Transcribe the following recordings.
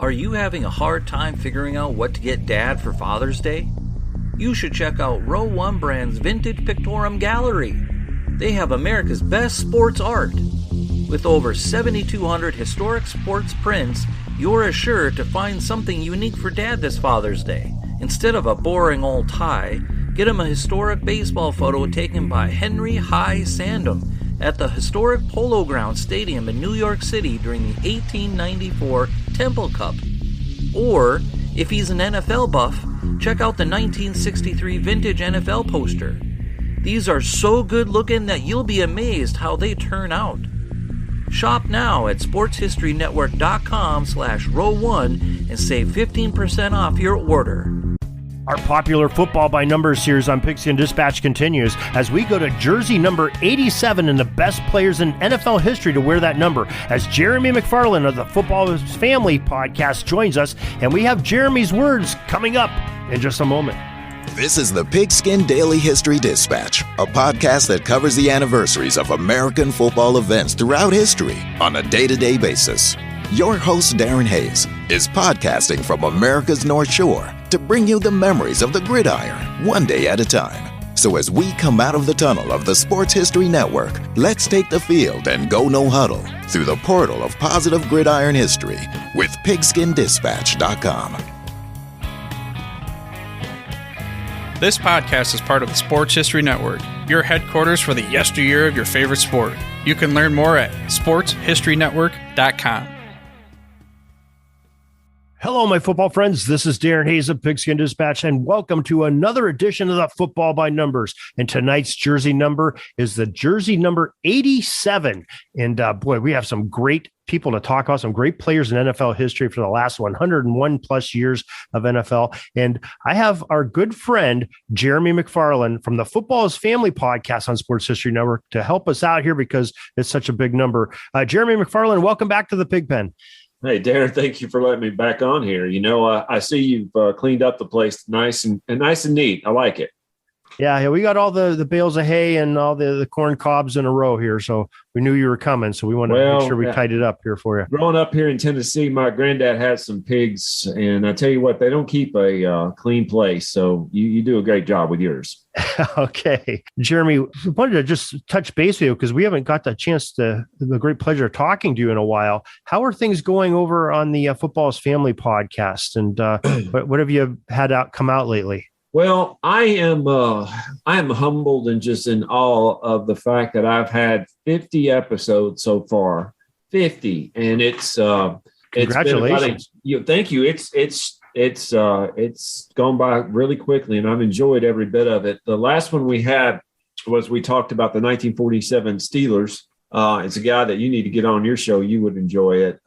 Are you having a hard time figuring out what to get Dad for Father's Day? You should check out Row 1 Brand's Vintage Pictorum Gallery. They have America's best sports art. With over 7,200 historic sports prints, you're assured to find something unique for Dad this Father's Day. Instead of a boring old tie, get him a historic baseball photo taken by Henry High Sandham at the historic Polo Grounds Stadium in New York City during the 1894 Temple Cup. Or, if he's an NFL buff, check out the 1963 vintage NFL poster. These are so good looking that you'll be amazed how they turn out. Shop now at sportshistorynetwork.com/row1 and save 15% off your order. Our popular Football by Numbers series on Pigskin Dispatch continues as we go to jersey number 87 and the best players in NFL history to wear that number, as Jeremy McFarland of the Football Family podcast joins us, and we have Jeremy's words coming up in just a moment. This is the Pigskin Daily History Dispatch, a podcast that covers the anniversaries of American football events throughout history on a day-to-day basis. Your host, Darren Hayes, is podcasting from America's North Shore to bring you the memories of the gridiron, one day at a time. So as we come out of the tunnel of the Sports History Network, let's take the field and go no huddle through the portal of positive gridiron history with pigskindispatch.com. This podcast is part of the Sports History Network, your headquarters for the yesteryear of your favorite sport. You can learn more at sportshistorynetwork.com. Hello, my football friends. This is Darren Hayes of Pigskin Dispatch, and welcome to another edition of the Football by Numbers. And tonight's jersey number is the jersey number 87. And boy, we have some great people to talk about, some great players in NFL history for the last 101 plus years of NFL. And I have our good friend, Jeremy McFarland from the Football is Family podcast on Sports History Network to help us out here because it's such a big number. Jeremy McFarland, welcome back to the Pigpen. Hey, Darren, thank you for letting me back on here. You know, I see you've cleaned up the place nice and neat. I like it. Yeah, we got all the bales of hay and all the corn cobs in a row here, so we knew you were coming, so we wanted to make sure we tied it up here for you. Growing up here in Tennessee, my granddad had some pigs, and I tell you what, they don't keep a clean place, so you do a great job with yours. Okay. Jeremy, we wanted to just touch base with you because we haven't got the chance the great pleasure of talking to you in a while. How are things going over on the Football's Family podcast, and what have you had come out lately? Well, I am humbled and just in awe of the fact that I've had 50 episodes so far, 50, and it's congratulations. Thank you. It's gone by really quickly, and I've enjoyed every bit of it. The last one we had was we talked about the 1947 Steelers. It's a guy that you need to get on your show. You would enjoy it.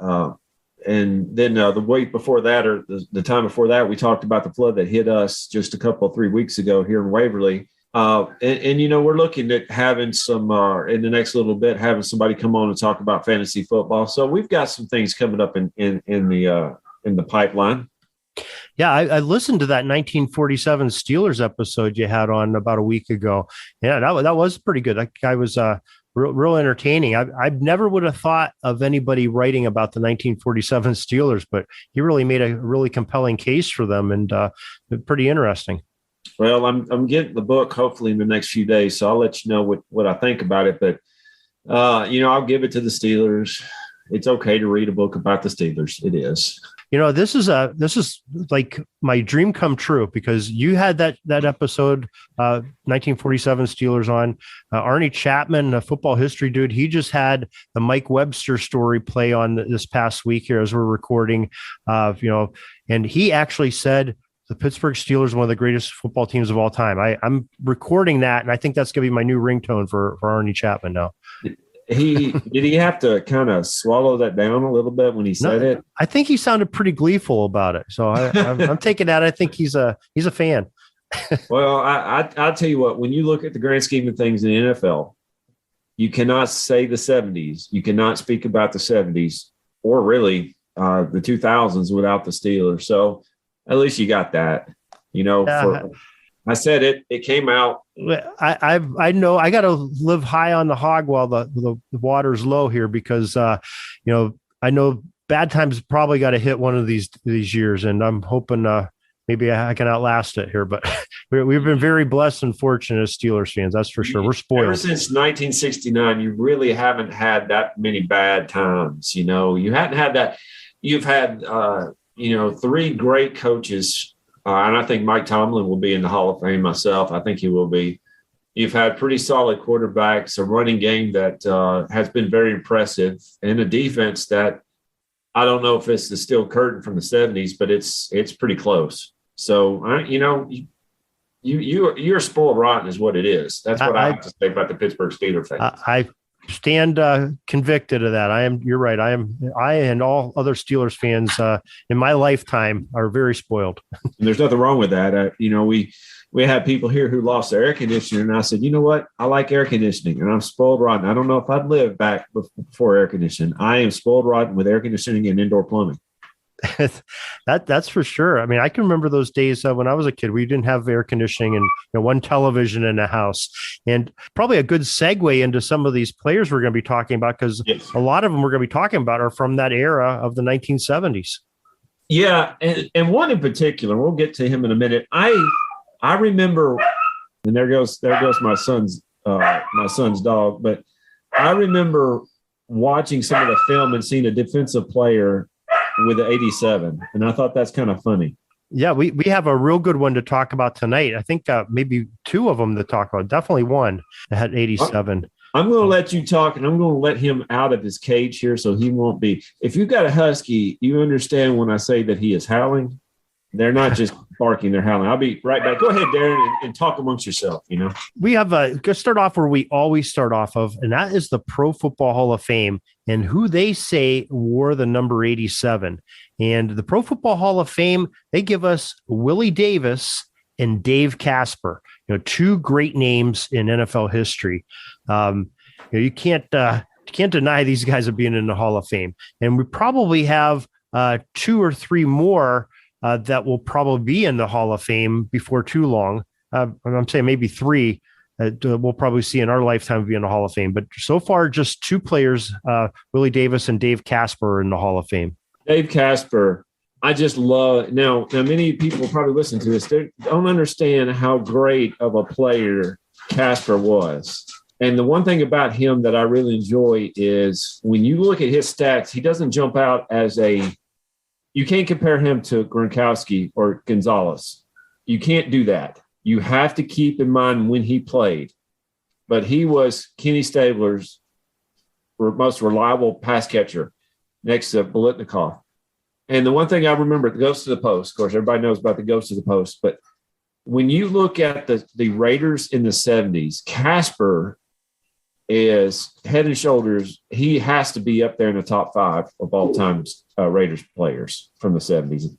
And then the week before that, or the time before that, we talked about the flood that hit us just 3 weeks ago here in Waverly. And you know, we're looking at having some in the next little bit, having somebody come on and talk about fantasy football. So we've got some things coming up in the pipeline. Yeah, I listened to that 1947 Steelers episode you had on about a week ago. Yeah, that was pretty good. That guy was real entertaining. I never would have thought of anybody writing about the 1947 Steelers, but he really made a really compelling case for them, and pretty interesting. Well, I'm getting the book hopefully in the next few days, so I'll let you know what I think about it. But you know, I'll give it to the Steelers. It's okay to read a book about the Steelers. It is. You know, this is like my dream come true because you had that episode, 1947 Steelers on Arnie Chapman, a football history dude. He just had the Mike Webster story play on this past week here as we're recording, and he actually said the Pittsburgh Steelers are one of the greatest football teams of all time. I'm recording that, and I think that's going to be my new ringtone for Arnie Chapman now. Did he have to kind of swallow that down a little bit when he said it? I think he sounded pretty gleeful about it. So I'm taking that. I think he's a fan. Well, I'll tell you what, when you look at the grand scheme of things in the NFL, you cannot say the 70s. You cannot speak about the 70s or really the 2000s without the Steelers. So at least you got that, you know, I said it came out. I know I got to live high on the hog while the water's low here because, I know bad times probably got to hit one of these years, and I'm hoping maybe I can outlast it here. But we've been very blessed and fortunate as Steelers fans. That's for sure. We're spoiled. Ever since 1969, you really haven't had that many bad times. You hadn't had that. You've had, 3 great coaches, and I think Mike Tomlin will be in the Hall of Fame myself. I think he will be. You've had pretty solid quarterbacks, a running game that has been very impressive, and a defense that I don't know if it's the steel curtain from the 70s, but it's pretty close. So, you're spoiled rotten is what it is. That's what I have to say about the Pittsburgh Steelers fans. I stand convicted of that. You're right. I and all other Steelers fans in my lifetime are very spoiled. And there's nothing wrong with that. We have people here who lost their air conditioner, and I said, you know what? I like air conditioning, and I'm spoiled rotten. I don't know if I'd live back before air conditioning. I am spoiled rotten with air conditioning and indoor plumbing. That's for sure. I mean, I can remember those days when I was a kid. We didn't have air conditioning and one television in the house. And probably a good segue into some of these players we're going to be talking about, because a lot of them we're going to be talking about are from that era of the 1970s. Yeah, and one in particular, we'll get to him in a minute. I remember, and there goes my son's dog. But I remember watching some of the film and seeing a defensive player with the 87, and I thought that's kind of funny. Yeah, we have a real good one to talk about tonight. I think maybe 2 of them to talk about. Definitely one that had 87. I'm going to let you talk, and I'm going to let him out of his cage here so he won't be. If you've got a husky, you understand when I say that he is howling. They're not just barking, they're howling. I'll be right back. Go ahead, Darren, and talk amongst yourself, We have to start off where we always start off of, and that is the Pro Football Hall of Fame and who they say wore the number 87. And the Pro Football Hall of Fame, they give us Willie Davis and Dave Casper, 2 great names in NFL history. You can't deny these guys are being in the Hall of Fame. And we probably have 2 or 3 more that will probably be in the Hall of Fame before too long. I'm saying maybe 3 that we'll probably see in our lifetime be in the Hall of Fame. But so far, just 2 players, Willie Davis and Dave Casper, are in the Hall of Fame. Dave Casper, I just love. Now many people probably listen to this. They don't understand how great of a player Casper was. And the one thing about him that I really enjoy is when you look at his stats, he doesn't jump out as you can't compare him to Gronkowski or Gonzalez. You can't do that. You have to keep in mind when he played. But he was Kenny Stabler's most reliable pass catcher next to Biletnikoff. And the one thing I remember, the Ghost of the Post, of course, everybody knows about the Ghost of the Post. But when you look at the Raiders in the 70s, Casper is head and shoulders. He has to be up there in the top 5 of all time Raiders players from the 70s.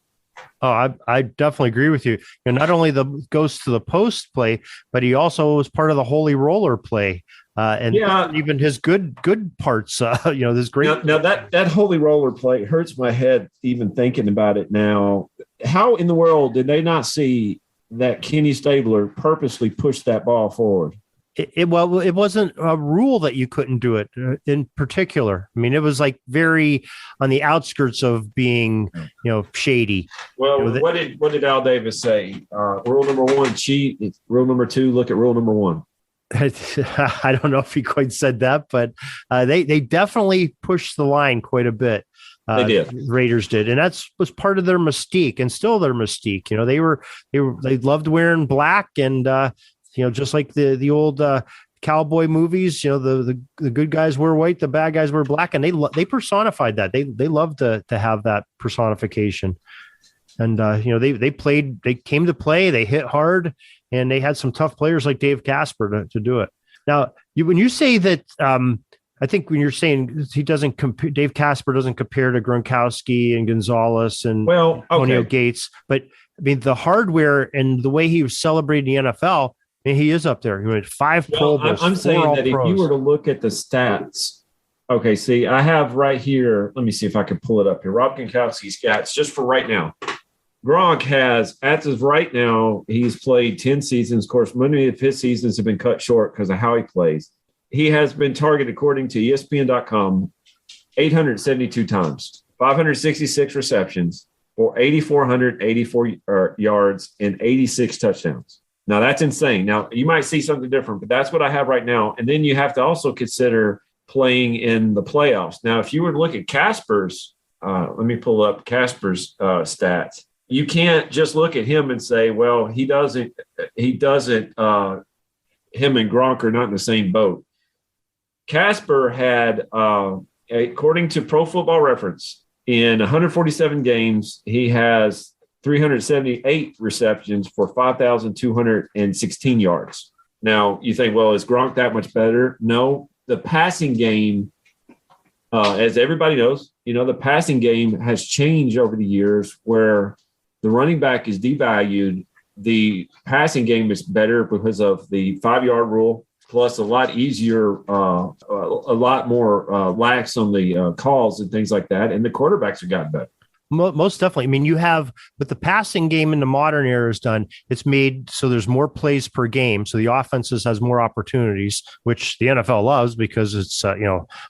Oh, I definitely agree with you. And not only the Ghost to the Post play, but he also was part of the Holy Roller play. Even his good parts, this great. Now that Holy Roller play hurts my head even thinking about it now. How in the world did they not see that Kenny Stabler purposely pushed that ball forward? It wasn't a rule that you couldn't do it in particular. I mean, it was like very on the outskirts of being, shady. Well, what did Al Davis say? Rule number 1, cheat. Rule number 2, look at rule number 1. I don't know if he quite said that, but they definitely pushed the line quite a bit. They did. Raiders did, and was part of their mystique, and still their mystique. They loved wearing black, and just like the old cowboy movies. The good guys wear white, the bad guys wear black, and they personified that. They loved to have that personification, and they played. They came to play. They hit hard. And they had some tough players like Dave Casper to do it. Now, when you say that, I think when you're saying he doesn't compare, Dave Casper doesn't compare to Gronkowski and Gonzalez and Antonio Gates, but I mean the hardware and the way he was celebrating the NFL, he is up there. He went 5 Pro Bowls. I'm saying that if you were to look at the stats, okay, see, I have right here. Let me see if I can pull it up here. Rob Gronkowski's stats just for right now. Gronk has, as of right now, he's played 10 seasons. Of course, many of his seasons have been cut short because of how he plays. He has been targeted, according to ESPN.com, 872 times. 566 receptions for 8,484 yards and 86 touchdowns. Now, that's insane. Now, you might see something different, but that's what I have right now. And then you have to also consider playing in the playoffs. Now, if you were to look at Casper's, let me pull up Casper's stats. You can't just look at him and say, well, he doesn't, him and Gronk are not in the same boat. Casper had, according to Pro Football Reference, in 147 games, he has 378 receptions for 5,216 yards. Now, you think, well, is Gronk that much better? No. The passing game, as everybody knows, the passing game has changed over the years where the running back is devalued. The passing game is better because of the 5-yard rule, plus a lot easier, a lot more lax on the calls and things like that. And the quarterbacks have gotten better. Most definitely. I mean, you have, but the passing game in the modern era is done. It's made so there's more plays per game. So the offenses has more opportunities, which the NFL loves because it's,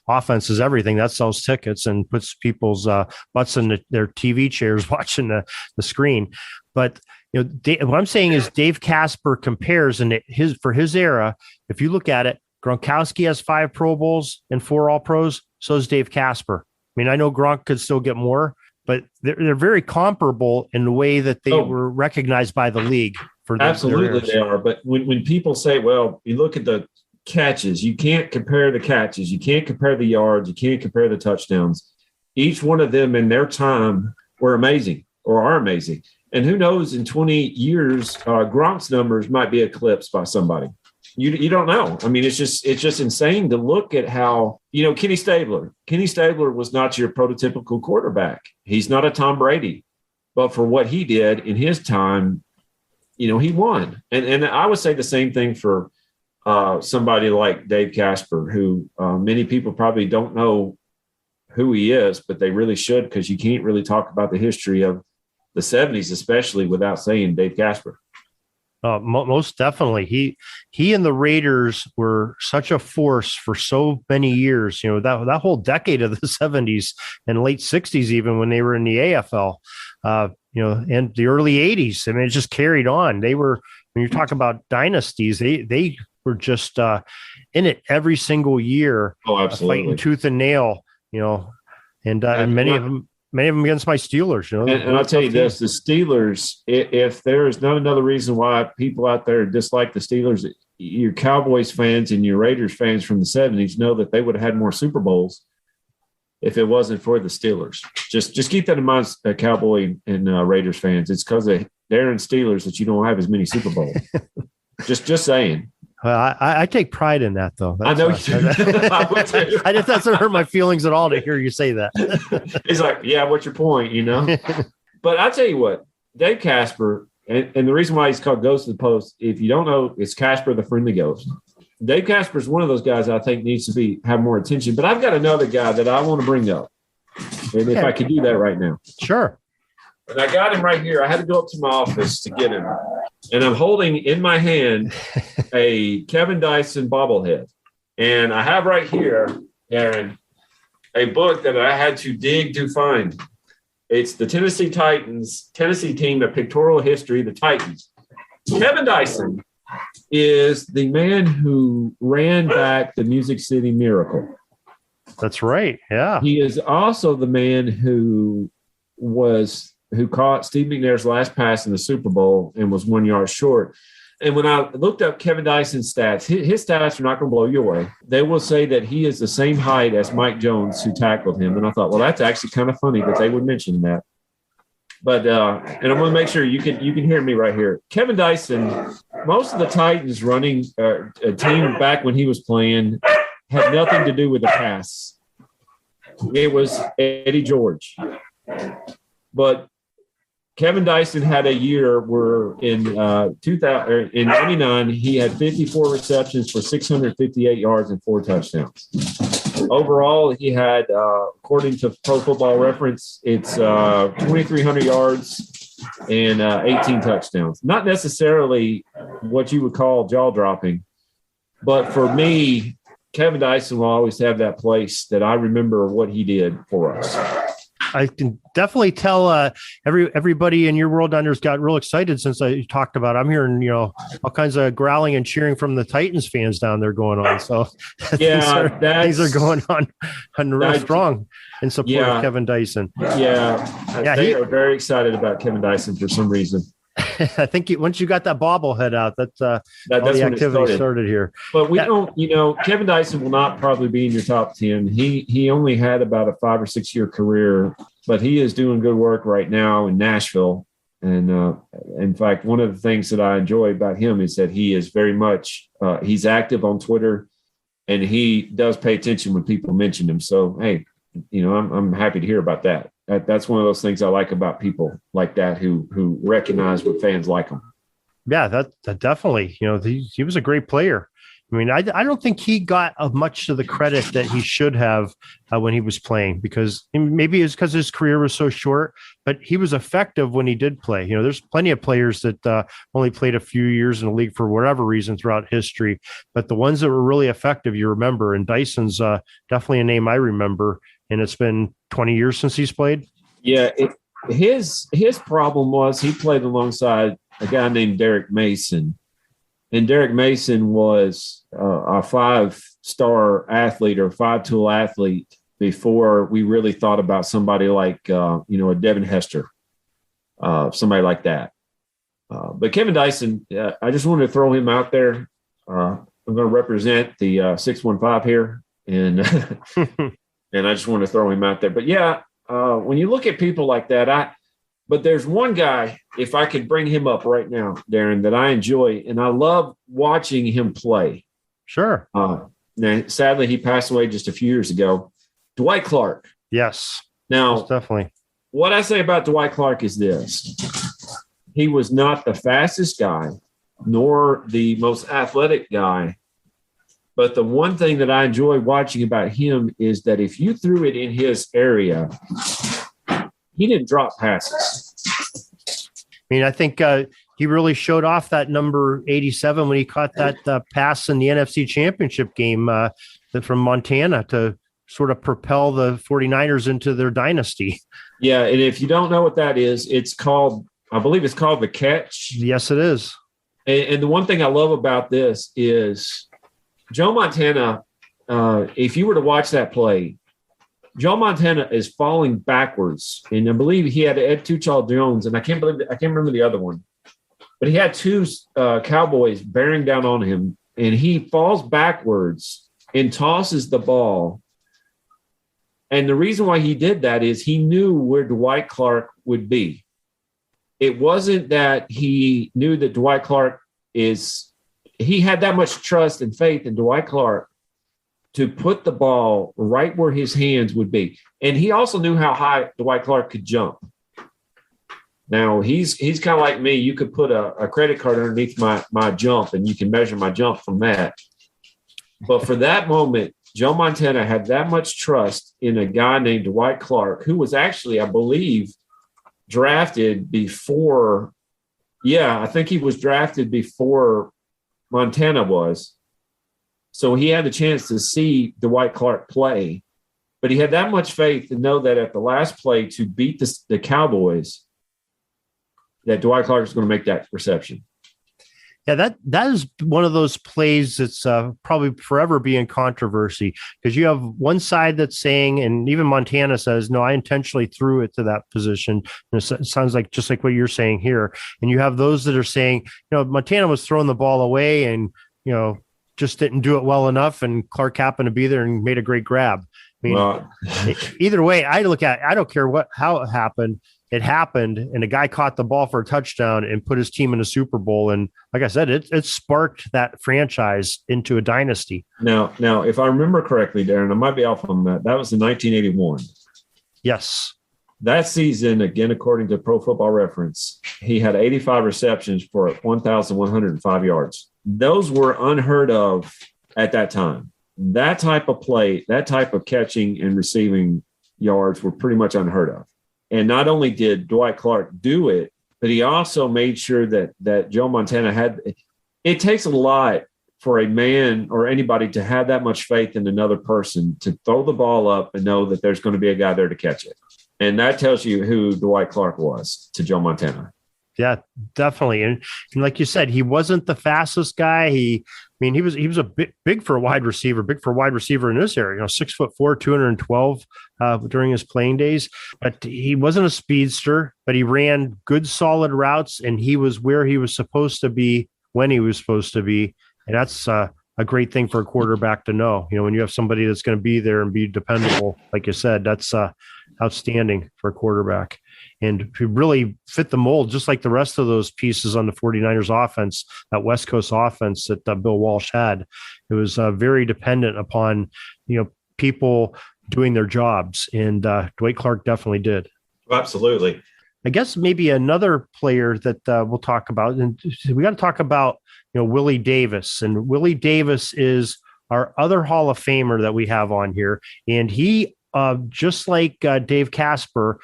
offense is everything. That sells tickets and puts people's butts in their TV chairs watching the screen. But, what I'm saying is Dave Casper compares, and for his era, if you look at it, Gronkowski has 5 Pro Bowls and 4 All-Pros. So does Dave Casper. I mean, I know Gronk could still get more, but they're very comparable in the way that they were recognized by the league. Absolutely, they are. But when people say, well, you look at the catches, you can't compare the catches, you can't compare the yards, you can't compare the touchdowns. Each one of them in their time were amazing or are amazing. And who knows, in 20 years, Gronk's numbers might be eclipsed by somebody. You don't know. I mean, it's just insane to look at how, Kenny Stabler. Kenny Stabler was not your prototypical quarterback. He's not a Tom Brady. But for what he did in his time, he won. And I would say the same thing for somebody like Dave Casper, who many people probably don't know who he is, but they really should, because you can't really talk about the history of the 70s, especially without saying Dave Casper. Most definitely. He and the Raiders were such a force for so many years, that whole decade of the 70s and late 60s, even when they were in the AFL, and the early 80s. I mean, it just carried on. They were, when you talk about dynasties, they were just in it every single year. Oh, absolutely. Fighting tooth and nail, and many of them against my Steelers. And I'll tell you this, the Steelers, if there is not another reason why people out there dislike the Steelers, your Cowboys fans and your Raiders fans from the 70s know that they would have had more Super Bowls if it wasn't for the Steelers. Just keep that in mind, Cowboy and Raiders fans. It's because of Darren Steelers that you don't have as many Super Bowls. just saying. Well, I take pride in that, though. I know you do. I would too. It doesn't hurt my feelings at all to hear you say that. He's like, yeah, what's your point, But I'll tell you what, Dave Casper, and the reason why he's called Ghost of the Post, if you don't know, it's Casper the Friendly Ghost. Dave Casper is one of those guys I think needs to have more attention. But I've got another guy that I want to bring up, and if I could do that right now. Sure. And I got him right here. I had to go up to my office to get him. And I'm holding in my hand a Kevin Dyson bobblehead. And I have right here, Aaron, a book that I had to dig to find. It's the Tennessee team, of pictorial history, the Titans. Kevin Dyson is the man who ran back the Music City Miracle. That's right. Yeah. He is also the man who caught Steve McNair's last pass in the Super Bowl and was 1 yard short. And when I looked up Kevin Dyson's stats, his stats are not going to blow you away. They will say that he is the same height as Mike Jones, who tackled him. And I thought, well, that's actually kind of funny that they would mention that. But and I'm going to make sure you can hear me right here. Kevin Dyson, most of the Titans running a team back when he was playing had nothing to do with the pass. It was Eddie George. But Kevin Dyson had a year where in 99 he had 54 receptions for 658 yards and 4 touchdowns. Overall, he had, according to Pro Football Reference, it's 2,300 yards and 18 touchdowns. Not necessarily what you would call jaw-dropping, but for me, Kevin Dyson will always have that place that I remember what he did for us. I can definitely tell everybody in your world down there's got real excited since I talked about it. I'm hearing, all kinds of growling and cheering from the Titans fans down there going on. So things are going on real strong in support of Kevin Dyson. They are very excited about Kevin Dyson for some reason. I think once you got that bobblehead out, that's all the activity started here. But we don't, Kevin Dyson will not probably be in your top 10. He only had about a 5 or 6 year career, but he is doing good work right now in Nashville. And in fact, one of the things that I enjoy about him is that he is very much he's active on Twitter, and he does pay attention when people mention him. So, hey, I'm happy to hear about that. That's one of those things I like about people like that who recognize what fans like them. Yeah, that definitely. He was a great player. I mean, I don't think he got much of the credit that he should have when he was playing, because maybe it's because his career was so short, but he was effective when he did play. There's plenty of players that only played a few years in the league for whatever reason throughout history, but the ones that were really effective, you remember, and Dyson's definitely a name I remember. And it's been 20 years since he's played. Yeah, his problem was he played alongside a guy named Derek Mason. And Derek Mason was a 5-star athlete or 5-tool athlete before we really thought about somebody like, a Devin Hester, somebody like that. But Kevin Dyson, I just wanted to throw him out there. I'm going to represent the 615 here. And and I just want to throw him out there. But, when you look at people like that, but there's one guy, if I could bring him up right now, Darren, that I enjoy, and I love watching him play. Sure. Now, sadly, he passed away just a few years ago. Dwight Clark. Yes. Now, most definitely. What I say about Dwight Clark is this. He was not the fastest guy, nor the most athletic guy. But the one thing that I enjoy watching about him is that if you threw it in his area, he didn't drop passes. I mean, I think he really showed off that number 87 when he caught that pass in the NFC Championship game from Montana to sort of propel the 49ers into their dynasty. Yeah, and if you don't know what that is, I believe it's called the catch. Yes, it is. And the one thing I love about this is Joe Montana, if you were to watch that play, Joe Montana is falling backwards. And I believe he had Ed Tuchel-Jones, and I can't remember the other one. But he had two Cowboys bearing down on him, and he falls backwards and tosses the ball. And the reason why he did that is he knew where Dwight Clark would be. It wasn't that he knew that Dwight Clark he had that much trust and faith in Dwight Clark to put the ball right where his hands would be. And he also knew how high Dwight Clark could jump. Now, he's kind of like me. You could put a credit card underneath my jump, and you can measure my jump from that. But for that moment, Joe Montana had that much trust in a guy named Dwight Clark, who was actually, I believe, drafted before – I think he was drafted before Montana was. So he had the chance to see Dwight Clark play, but he had that much faith to know that at the last play to beat the Cowboys, that Dwight Clark is going to make that reception. Yeah, that is one of those plays that's probably forever be in controversy, because you have one side that's saying, and even Montana says, no, I intentionally threw it to that position. And it sounds like just like what you're saying here. And you have those that are saying, Montana was throwing the ball away and, just didn't do it well enough, and Clark happened to be there and made a great grab. I mean, either way, I don't care how it happened. It happened, and a guy caught the ball for a touchdown and put his team in a Super Bowl. And like I said, it sparked that franchise into a dynasty. Now, if I remember correctly, Darren, I might be off on that. That was in 1981. Yes. That season, again, according to Pro Football Reference, he had 85 receptions for 1,105 yards. Those were unheard of at that time. That type of play, that type of catching and receiving yards were pretty much unheard of. And not only did Dwight Clark do it, but he also made sure that Joe Montana had – it takes a lot for a man or anybody to have that much faith in another person to throw the ball up and know that there's going to be a guy there to catch it. And that tells you who Dwight Clark was to Joe Montana. Yeah, definitely. And like you said, he wasn't the fastest guy. He was a big for a wide receiver in this area, 6'4", 212 during his playing days. But he wasn't a speedster, but he ran good, solid routes, and he was where he was supposed to be when he was supposed to be. And that's a great thing for a quarterback to know. When you have somebody that's going to be there and be dependable, like you said, that's outstanding for a quarterback. And he really fit the mold, just like the rest of those pieces on the 49ers offense, that West Coast offense that Bill Walsh had. It was very dependent upon, people doing their jobs. And Dwight Clark definitely did. Absolutely. I guess maybe another player that we'll talk about, and we got to talk about, Willie Davis. And Willie Davis is our other Hall of Famer that we have on here. And he, just like Dave Casper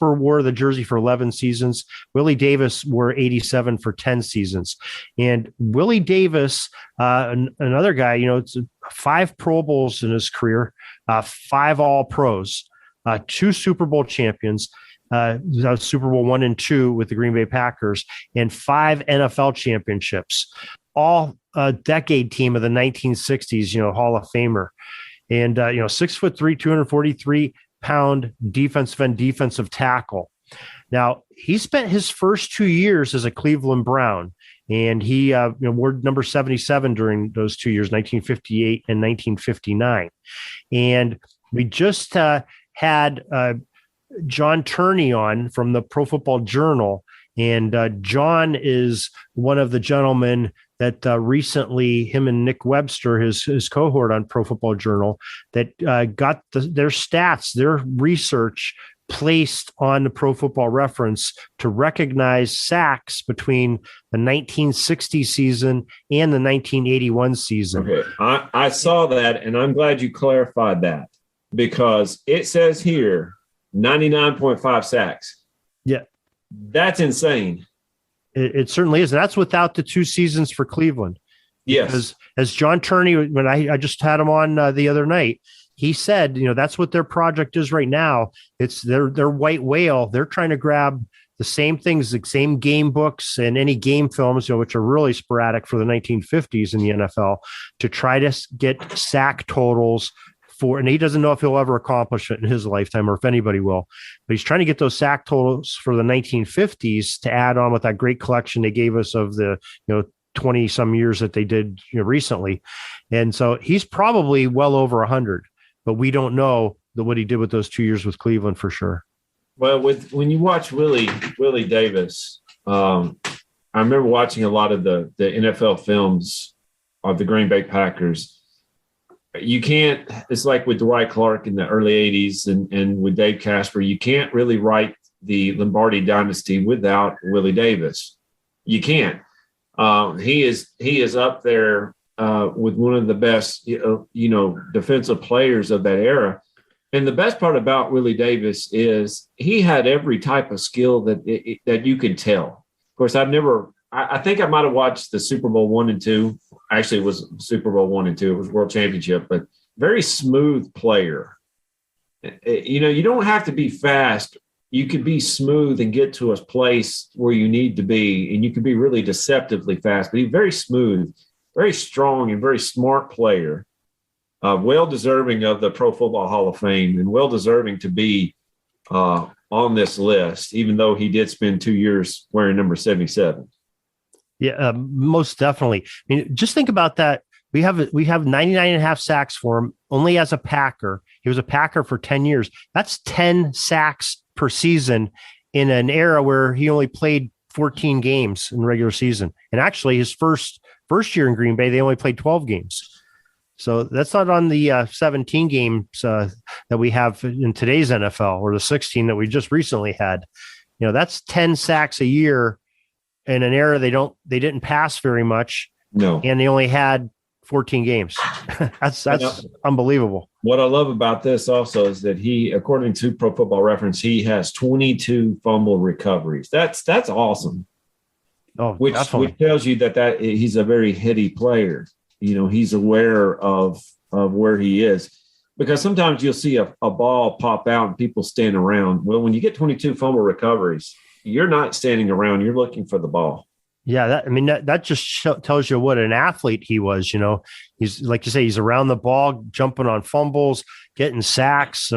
wore the jersey for 11 seasons. Willie Davis wore 87 for 10 seasons. And Willie Davis, another guy, it's 5 Pro Bowls in his career, 5 All-Pros, 2 Super Bowl champions, Super Bowl 1 and 2 with the Green Bay Packers, and 5 NFL championships, all a decade team of the 1960s, Hall of Famer. And, 6'3", 243-pound defensive end, defensive tackle. Now, he spent his first 2 years as a Cleveland Brown, and he wore number 77 during those 2 years, 1958 and 1959. And we just had John Turney on from the Pro Football Journal, and John is one of the gentlemen that recently, him and Nick Webster, his cohort on Pro Football Journal, that got their stats, their research placed on the Pro Football Reference to recognize sacks between the 1960 season and the 1981 season. Okay, I saw that, and I'm glad you clarified that, because it says here 99.5 sacks. Yeah. That's insane. It certainly is. And that's without the 2 seasons for Cleveland. Yes. Because as John Turney, when I just had him on the other night, he said, that's what their project is right now. It's their white whale. They're trying to grab the same things, the same game books and any game films, which are really sporadic for the 1950s in the NFL, to try to get sack totals and he doesn't know if he'll ever accomplish it in his lifetime or if anybody will, but he's trying to get those sack totals for the 1950s to add on with that great collection they gave us of the, 20 some years that they did recently. And so he's probably well over 100, but we don't know what he did with those 2 years with Cleveland for sure. Well, when you watch Willie Davis, I remember watching a lot of the NFL films of the Green Bay Packers. You can't, it's like with Dwight Clark in the early 80s and with Dave Casper, you can't really write the Lombardi dynasty without Willie Davis. You can't. He is up there with one of the best, defensive players of that era. And the best part about Willie Davis is he had every type of skill that you could tell. Of course, I think I might have watched the Super Bowl 1 and 2. Actually, it was Super Bowl 1 and 2. It was World Championship, but very smooth player. You don't have to be fast. You could be smooth and get to a place where you need to be, and you can be really deceptively fast, but he's very smooth, very strong, and very smart player. Well-deserving of the Pro Football Hall of Fame and well-deserving to be on this list, even though he did spend 2 years wearing number 77. Yeah, most definitely. I mean, just think about that. We have 99.5 sacks for him only as a Packer. He was a Packer for 10 years. That's 10 sacks per season in an era where he only played 14 games in the regular season. And actually his first year in Green Bay, they only played 12 games. So that's not on the 17 games that we have in today's NFL or the 16 that we just recently had. That's 10 sacks a year in an era they didn't pass very much. No. And they only had 14 games. That's unbelievable. What I love about this also is that he, according to Pro Football Reference, he has 22 fumble recoveries. That's awesome. Oh, which tells you that he's a very heady player. He's aware of where he is. because sometimes you'll see a ball pop out and people stand around. Well, when you get 22 fumble recoveries, you're not standing around. You're looking for the ball. Yeah, that just tells you what an athlete he was. He's, like you say, he's around the ball, jumping on fumbles, getting sacks.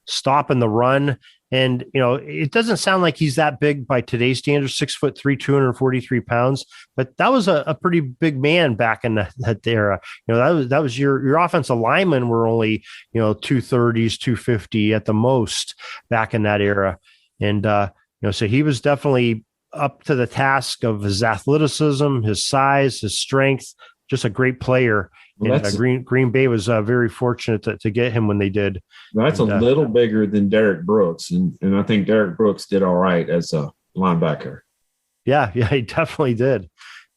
Stopping the run. And, it doesn't sound like he's that big by today's standards, 6'3", 243 pounds, but that was a pretty big man back in that era. That was your offensive linemen were only, 230s, 250 at the most back in that era. And, so he was definitely up to the task of his athleticism, his size, his strength, just a great player. Well, and Green Bay was very fortunate to get him when they did. That's a little bigger than Derek Brooks, and I think Derek Brooks did all right as a linebacker. Yeah, he definitely did.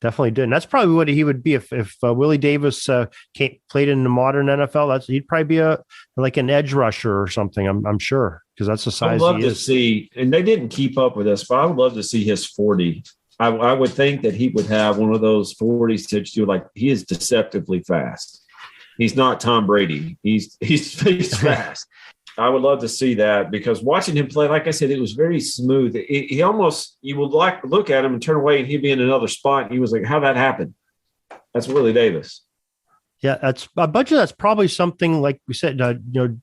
And that's probably what he would be if Willie Davis played in the modern NFL. He'd probably be like an edge rusher or something. I'm sure, because that's the size. I'd love to see, and they didn't keep up with us, but I would love to see his 40. I would think that he would have one of those 40s that you like. He is deceptively fast. He's not Tom Brady. He's fast. I would love to see that, because watching him play, like I said, it was very smooth. He almost, you would like to look at him and turn away and he'd be in another spot. And he was like, how'd that happen? That's Willie Davis. Yeah, that's a bunch of that's probably something like we said.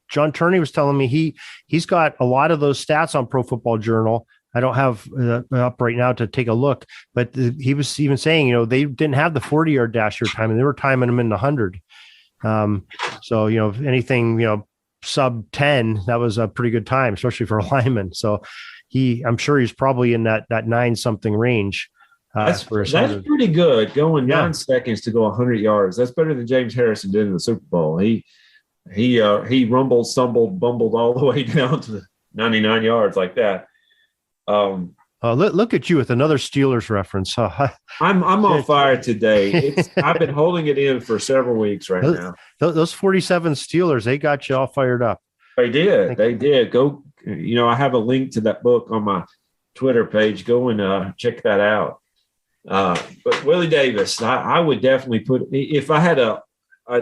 John Turney was telling me he's got a lot of those stats on Pro Football Journal. I don't have up right now to take a look, but he was even saying, they didn't have the 40-yard dash time, and they were timing him in the 100. So, if anything, sub 10, that was a pretty good time, especially for a lineman. So I'm sure he's probably in that 9-something range. That's pretty good, going 9 seconds to go 100 yards. That's better than James Harrison did in the Super Bowl. He rumbled, stumbled, bumbled all the way down to the 99 yards like that. Look at you with another Steelers reference. I'm on fire today. I've been holding it in for several weeks now. Those 47 Steelers, they got you all fired up. They did. Go. I have a link to that book on my Twitter page. Go and check that out. But Willie Davis, I would definitely put, if I had a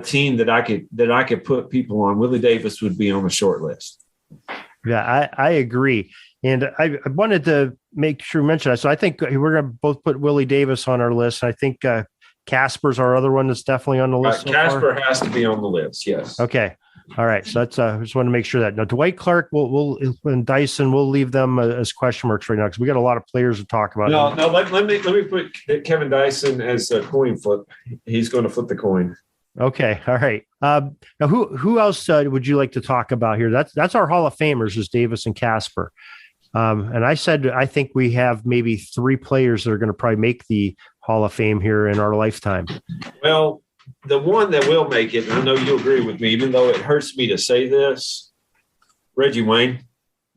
team that I could put people on, Willie Davis would be on the short list. Yeah, I agree. And I wanted to make sure to mention that. So I think we're going to both put Willie Davis on our list. I think Casper's our other one that's definitely on the list. Casper has to be on the list. Yes. Okay. All right. So that's I just want to make sure that now Dwight Clark and Dyson, we'll leave them as question marks right now, because we got a lot of players to talk about. No. Let me put Kevin Dyson as a coin flip. He's going to flip the coin. Okay. All right. Now who else would you like to talk about here? That's our Hall of Famers, is Davis and Casper. And I think we have maybe 3 players that are going to probably make the Hall of Fame here in our lifetime. Well, the one that will make it, and I know you agree with me, even though it hurts me to say this, Reggie Wayne.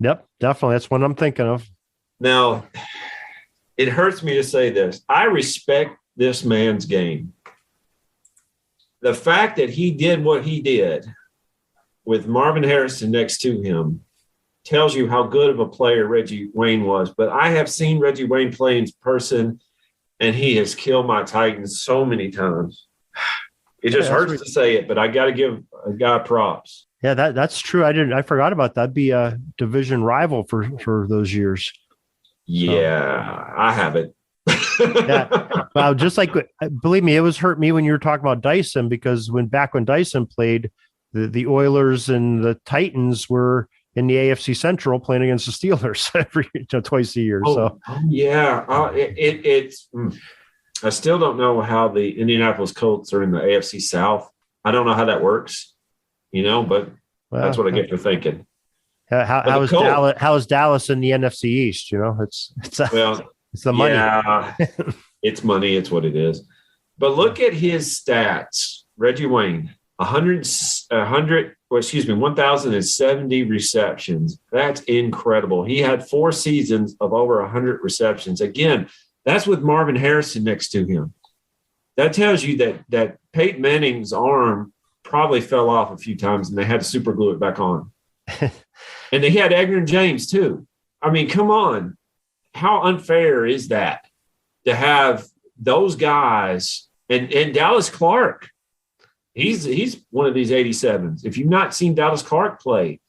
Yep, definitely. That's what I'm thinking of. Now, it hurts me to say this. I respect this man's game. The fact that he did what he did with Marvin Harrison next to him tells you how good of a player Reggie Wayne was. But I have seen Reggie Wayne play in person, and he has killed my Titans so many times. It just hurts to say it, but I got to give a guy props. Yeah, that's true. I forgot about that. That'd be a division rival for those years. Yeah, I have it. Yeah. Well, just like, believe me, it was hurt me when you were talking about Dyson, because when Dyson played, the Oilers and the Titans were in the AFC Central playing against the Steelers twice a year. It's I still don't know how the Indianapolis Colts are in the AFC South. I don't know how that works, but that's what I get for thinking. How is Dallas in the NFC East? It's the money. Yeah, it's money. It's what it is. But look at his stats. Reggie Wayne, 1,070 receptions. That's incredible. He had 4 seasons of over 100 receptions. Again, that's with Marvin Harrison next to him. That tells you that Peyton Manning's arm probably fell off a few times, and they had to super glue it back on. And they had Edgar and James too. I mean, come on. How unfair is that to have those guys and Dallas Clark? He's one of these 87s. If you've not seen Dallas Clark play,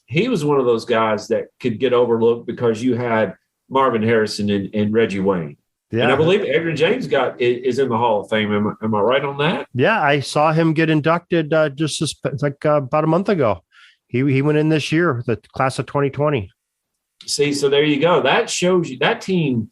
he was one of those guys that could get overlooked because you had Marvin Harrison and Reggie Wayne. Yeah. And I believe Edgar James is in the Hall of Fame. Am I right on that? Yeah, I saw him get inducted about a month ago. He went in this year, the class of 2020. See, so there you go. That shows you that team.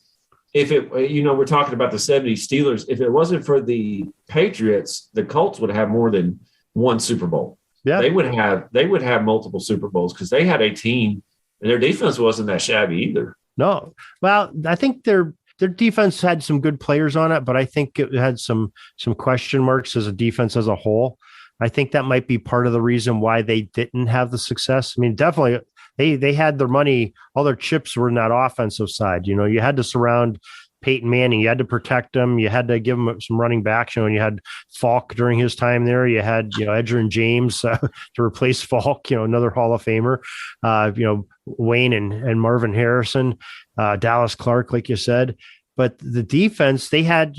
If it, we're talking about the 70s Steelers. If it wasn't for the Patriots, the Colts would have more than one Super Bowl. Yeah, they would have multiple Super Bowls because they had a team, and their defense wasn't that shabby either. No, well, I think their defense had some good players on it, but I think it had some question marks as a defense as a whole. I think that might be part of the reason why they didn't have the success. I mean, definitely they had their money, all their chips were in that offensive side. You had to surround Peyton Manning. You had to protect him. You had to give him some running backs. And you had Falk during his time there. You had, Edgerrin James to replace Falk, another Hall of Famer, Wayne and Marvin Harrison, Dallas Clark, like you said. But the defense, they had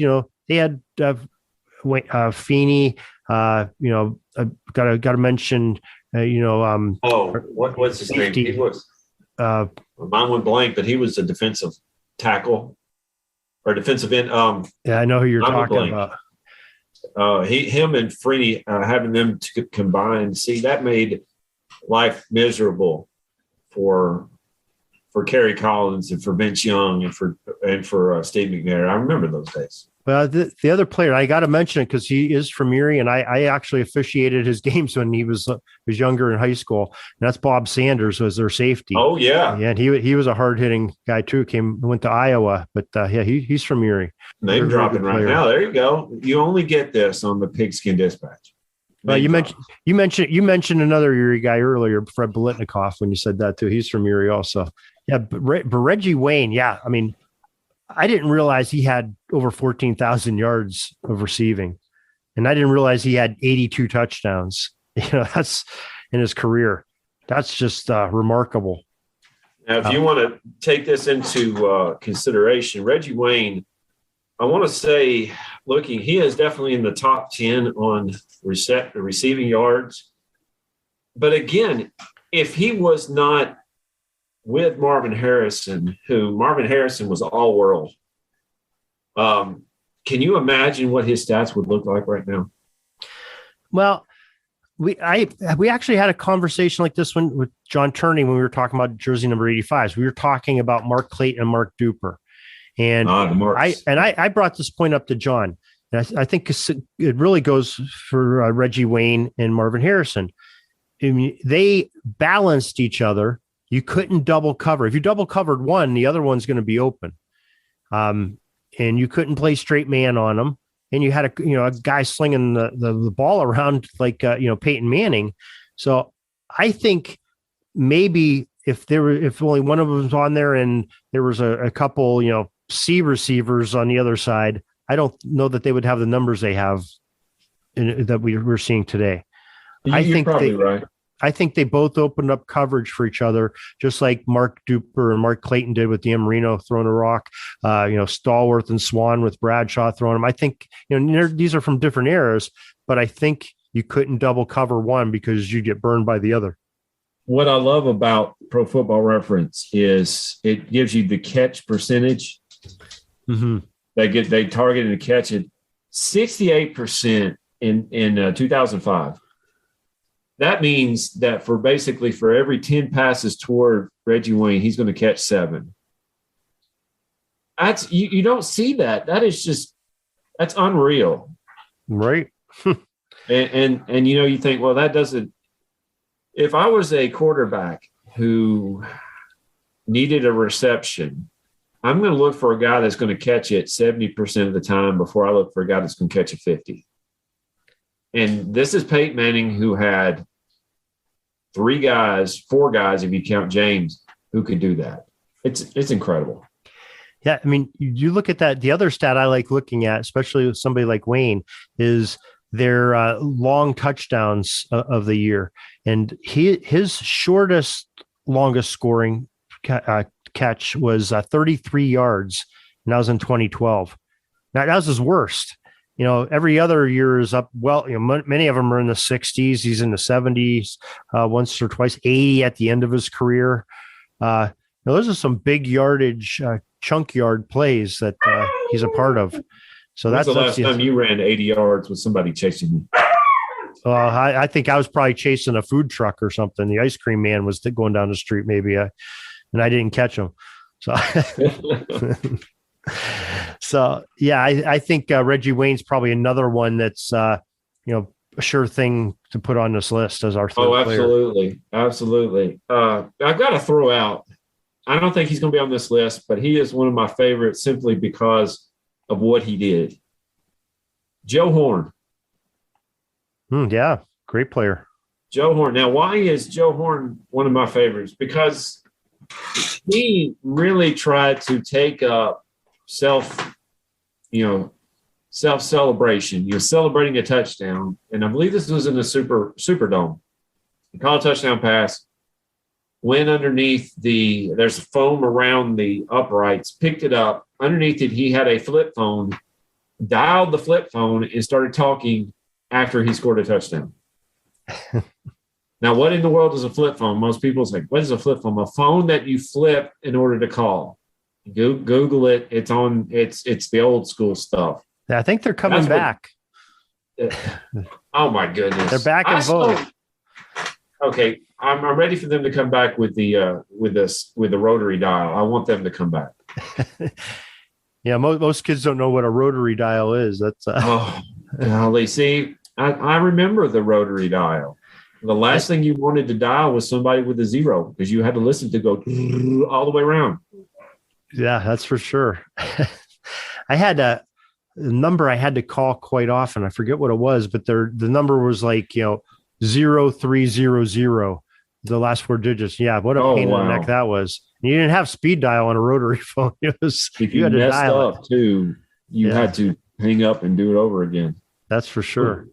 Feeney, got to mention, what's his name? He was, mine went blank, but he was a defensive tackle or defensive end. Yeah, I know who you're talking about. Him and Freeney, having them to combine, that made life miserable for Kerry Collins and for Vince Young and for Steve McNair. I remember those days. Well, the other player, I got to mention it because he is from Erie, and I actually officiated his games when he was younger in high school. And that's Bob Sanders was their safety. Oh yeah, yeah. And he was a hard hitting guy too. Went to Iowa, but he's from Erie. Name dropping right now. There you go. You only get this on the Pigskin Dispatch. Well, you mentioned another Erie guy earlier, Fred Biletnikoff, when you said that too. He's from Erie also. Yeah, but Reggie Wayne. Yeah, I mean, I didn't realize he had over 14,000 yards of receiving, and I didn't realize he had 82 touchdowns. That's in his career. That's just remarkable. Now, if you want to take this into consideration, Reggie Wayne, I want to say, he is definitely in the top 10 on receiving yards. But again, if he was not with Marvin Harrison was all world. Can you imagine what his stats would look like right now? Well, we actually had a conversation like this one with John Turney when we were talking about jersey number 85. We were talking about Mark Clayton and Mark Duper. And I brought this point up to John. And I think it really goes for Reggie Wayne and Marvin Harrison. I mean, they balanced each other. You couldn't double cover. If you double covered one, the other one's going to be open. And you couldn't play straight man on them. And you had a guy slinging the ball around like Peyton Manning. So I think maybe if only one of them was on there and there was a couple C receivers on the other side, I don't know that they would have the numbers they have that we're seeing today. You're probably right. I think they both opened up coverage for each other, just like Mark Duper and Mark Clayton did with Dan Marino throwing a rock, Stallworth and Swan with Bradshaw throwing them. I think, these are from different eras, but I think you couldn't double cover one because you get burned by the other. What I love about Pro Football Reference is it gives you the catch percentage. Mm-hmm. They targeted to catch it 68% in 2005. That means that for every 10 passes toward Reggie Wayne, he's going to catch 7. That's you don't see that. That's unreal. Right. and you think, well, that doesn't. If I was a quarterback who needed a reception, I'm going to look for a guy that's going to catch it 70% of the time before I look for a guy that's going to catch it 50. And this is Peyton Manning, who had 4 guys, if you count James, who could do that. It's incredible. Yeah, I mean, you look at that. The other stat I like looking at, especially with somebody like Wayne, is their long touchdowns of the year. And his longest scoring catch was 33 yards, and that was in 2012. Now, that was his worst. every other year is up. Well, many of them are in the 60s. He's in the 70s, once or twice, 80 at the end of his career. Those are some big yardage, chunk yard plays that he's a part of. So that's the last time you ran 80 yards with somebody chasing you. I think I was probably chasing a food truck or something. The ice cream man was going down the street, maybe, and I didn't catch him. So, I think Reggie Wayne's probably another one that's, a sure thing to put on this list as our third player. Absolutely. Absolutely. I've got to throw out, I don't think he's going to be on this list, but he is one of my favorites simply because of what he did. Joe Horn. Yeah, great player. Joe Horn. Now, why is Joe Horn one of my favorites? Because he really tried to take up self-celebration. Celebrating a touchdown. And I believe this was in the Superdome. He called a touchdown pass, went underneath there's foam around the uprights, picked it up. Underneath it, he had a flip phone, dialed the flip phone, and started talking after he scored a touchdown. Now, what in the world is a flip phone? Most people say, what is a flip phone? A phone that you flip in order to call. Google it. It's the old school stuff. I think they're coming back. Oh my goodness. They're back in vogue. Okay. I'm ready for them to come back with the rotary dial. I want them to come back. Yeah. Most kids don't know what a rotary dial is. That's oh, golly. See, I remember the rotary dial. The last thing you wanted to dial was somebody with a zero because you had to listen to go all the way around. Yeah, that's for sure. I had a number I had to call quite often. I forget what it was, but the number was like, 0300, the last four digits. Yeah. What a pain in the neck that was. And you didn't have speed dial on a rotary phone. It was, if you had to dial up too, you had to hang up and do it over again. That's for sure.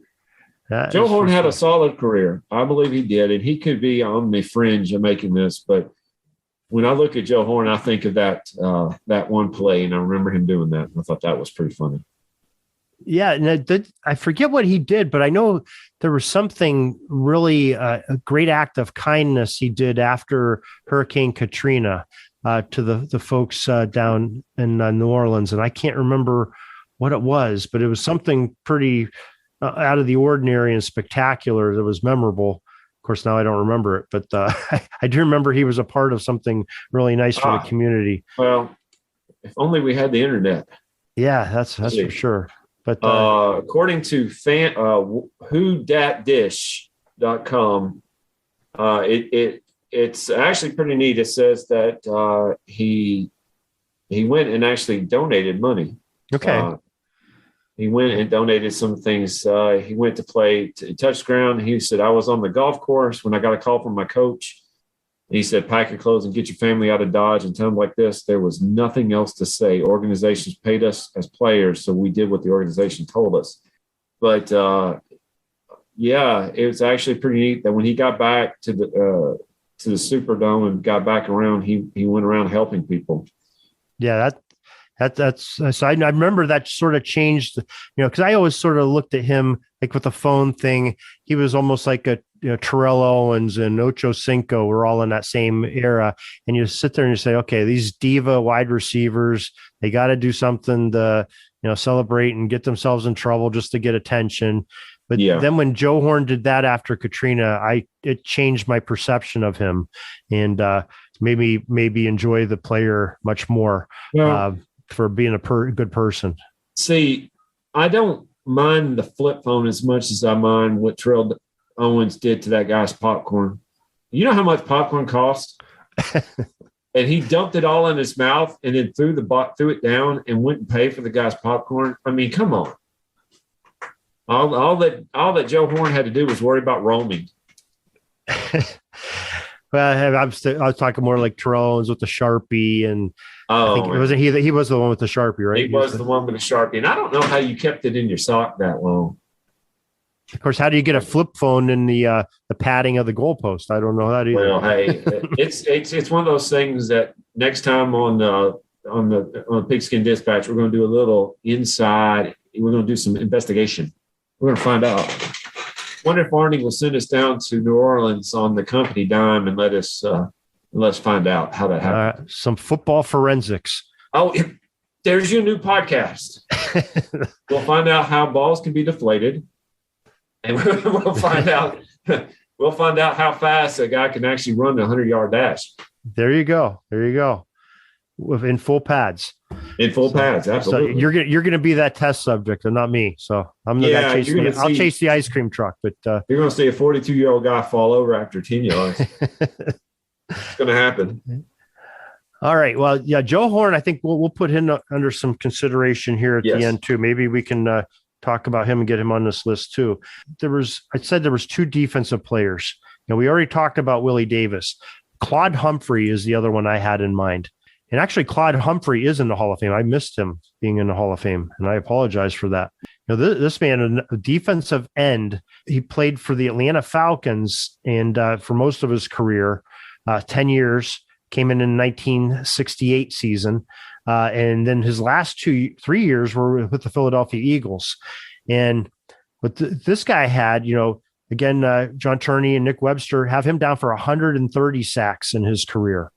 Joe Horn had a solid career. I believe he did. And he could be on the fringe of making this, but when I look at Joe Horn, I think of that one play, and I remember him doing that. And I thought that was pretty funny. Yeah, and I forget what he did, but I know there was something really a great act of kindness he did after Hurricane Katrina to the folks down in New Orleans, and I can't remember what it was, but it was something pretty out of the ordinary and spectacular that was memorable. Of course, now I don't remember it, but I do remember he was a part of something really nice for the community. Well, if only we had the internet. Yeah, that's for sure. But according to whodatdish.com, it's actually pretty neat. It says that he went and actually donated money. Okay. He went and donated some things. He went to play touch ground. He said, I was on the golf course when I got a call from my coach. And he said, pack your clothes and get your family out of Dodge. And tell them like this, there was nothing else to say. Organizations paid us as players, so we did what the organization told us. But, it was actually pretty neat that when he got back to the Superdome and got back around, he went around helping people. Yeah, that's so I remember that sort of changed, because I always sort of looked at him like with the phone thing. He was almost like a Terrell Owens and Ocho Cinco were all in that same era. And you sit there and you say, okay, these diva wide receivers, they got to do something to, celebrate and get themselves in trouble just to get attention. But then when Joe Horn did that after Katrina, it changed my perception of him and made me maybe enjoy the player much more. For being a good person. See, I don't mind the flip phone as much as I mind what Terrell Owens did to that guy's popcorn. You know how much popcorn costs? And he dumped it all in his mouth and then threw it down and went and paid for the guy's popcorn. I mean, come on. All that Joe Horn had to do was worry about roaming. Well, I was talking more like Terrell Owens with the Sharpie, and I think he was the one with the Sharpie, right? He was the one with the Sharpie, and I don't know how you kept it in your sock that long. Of course, how do you get a flip phone in the padding of the goalpost? I don't know that either. Well, hey, it's one of those things that next time on the Pigskin Dispatch, we're going to do a little inside we're going to do some investigation. We're going to find out. Wonder if Arnie will send us down to New Orleans on the company dime and let's find out how that happened. Some football forensics. Oh, there's your new podcast. We'll find out how balls can be deflated, and we'll find out how fast a guy can actually run the 100-yard dash. There you go. In full pads. Absolutely. So you're gonna be that test subject, and not me. So I'm the guy chasing. I'll chase the ice cream truck, but you're gonna see a 42-year-old guy fall over after 10 yards. It's gonna happen. All right. Well, yeah, Joe Horn. I think we'll put him under some consideration here at the end too. Maybe we can talk about him and get him on this list too. I said there was two defensive players. We already talked about Willie Davis. Claude Humphrey is the other one I had in mind. And actually, Claude Humphrey is in the Hall of Fame. I missed him being in the Hall of Fame, and I apologize for that. This man, a defensive end, he played for the Atlanta Falcons and for most of his career, 10 years, came in 1968 season. And then his last 3 years were with the Philadelphia Eagles. And what this guy had, again, John Turney and Nick Webster have him down for 130 sacks in his career.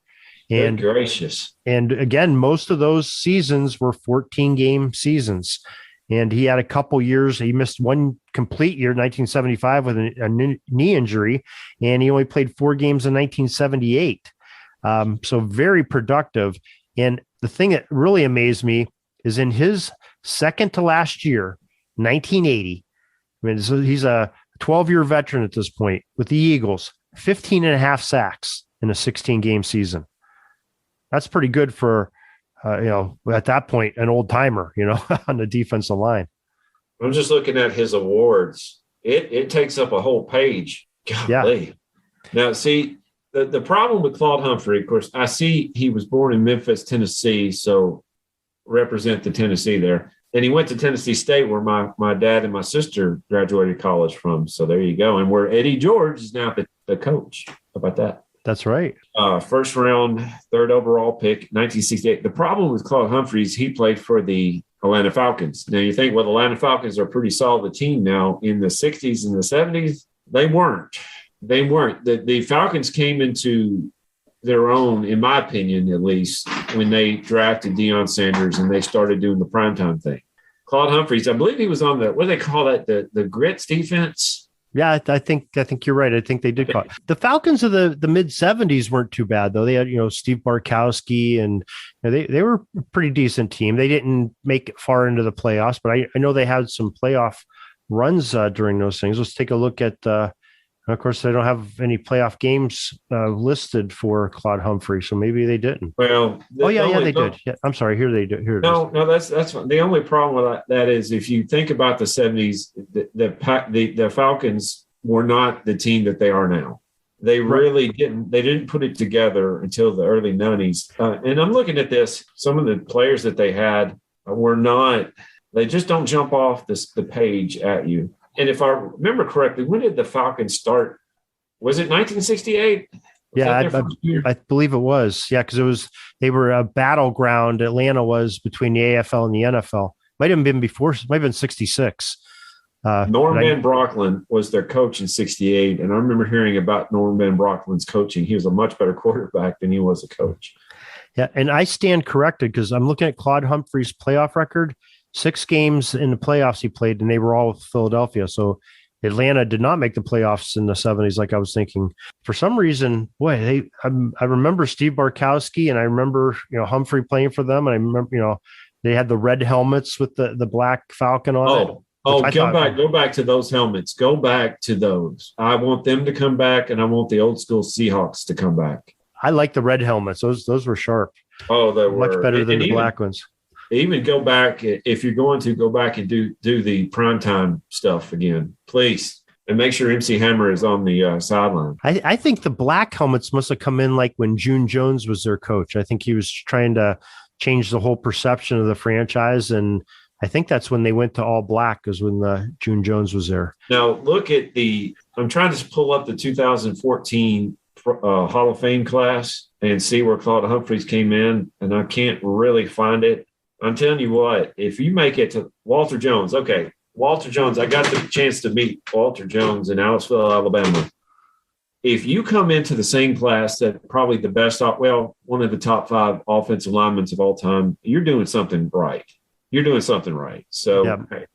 And good gracious. And again, most of those seasons were 14-game seasons. And he had a couple years. He missed one complete year, 1975, with a knee injury. And he only played 4 games in 1978. So very productive. And the thing that really amazed me is in his second to last year, 1980. I mean, so he's a 12-year veteran at this point with the Eagles, 15 and a half sacks in a 16-game season. That's pretty good for, at that point, an old timer, on the defensive line. I'm just looking at his awards. It takes up a whole page. Golly. Yeah. Now, see, the problem with Claude Humphrey, of course, I see he was born in Memphis, Tennessee, so represent the Tennessee there. And he went to Tennessee State, where my dad and my sister graduated college from. So there you go. And where Eddie George is now the coach. How about that? That's right. First round, 3rd overall pick, 1968. The problem with Claude Humphreys, he played for the Atlanta Falcons. Now you think, well, the Atlanta Falcons are a pretty solid team now. In the 60s and the 70s, they weren't. The Falcons came into their own, in my opinion, at least, when they drafted Deion Sanders and they started doing the primetime thing. Claude Humphreys, I believe he was on the, what do they call that? The grits defense. Yeah, I think you're right. I think they did call it. The Falcons of the mid 70s weren't too bad though. They had, Steve Bartkowski, and they were a pretty decent team. They didn't make it far into the playoffs, but I know they had some playoff runs during those things. Let's take a look at, of course, they don't have any playoff games listed for Claude Humphrey, so maybe they didn't. Well, they did. Yeah, I'm sorry. Here they do. Here it is. No, that's fine. The only problem with that is if you think about the 70s, the Falcons were not the team that they are now. They really didn't. They didn't put it together until the early 90s. And I'm looking at this. Some of the players that they had were not. They just don't jump off the page at you. And if I remember correctly, when did the Falcons start? Was it 1968? I believe it was. Yeah, because they were a battleground. Atlanta was between the AFL and the NFL. Might have been before. Might have been 66. Norm Van Brocklin was their coach in 68. And I remember hearing about Norm Van Brocklin's coaching. He was a much better quarterback than he was a coach. Yeah, and I stand corrected because I'm looking at Claude Humphrey's playoff record. 6 games in the playoffs he played, and they were all with Philadelphia. So Atlanta did not make the playoffs in the 70s like I was thinking. For some reason, I remember Steve Bartkowski, and I remember, Humphrey playing for them. And I remember, they had the red helmets with the black falcon on it. Go back to those helmets. Go back to those. I want them to come back, and I want the old school Seahawks to come back. I like the red helmets. Those were sharp. Oh, they were much better than the black ones. Even go back, if you're going to go back and do the primetime stuff again, please. And make sure MC Hammer is on the sideline. I think the black helmets must have come in like when June Jones was their coach. I think he was trying to change the whole perception of the franchise. And I think that's when they went to all black, is when June Jones was there. Now, look at I'm trying to pull up the 2014 Hall of Fame class and see where Claude Humphreys came in, and I can't really find it. I'm telling you what, if you make it to Walter Jones, okay, Walter Jones, I got the chance to meet Walter Jones in Aliceville, Alabama. If you come into the same class that probably the best, one of the top 5 offensive linemen of all time, you're doing something right. You're doing something right. So hey,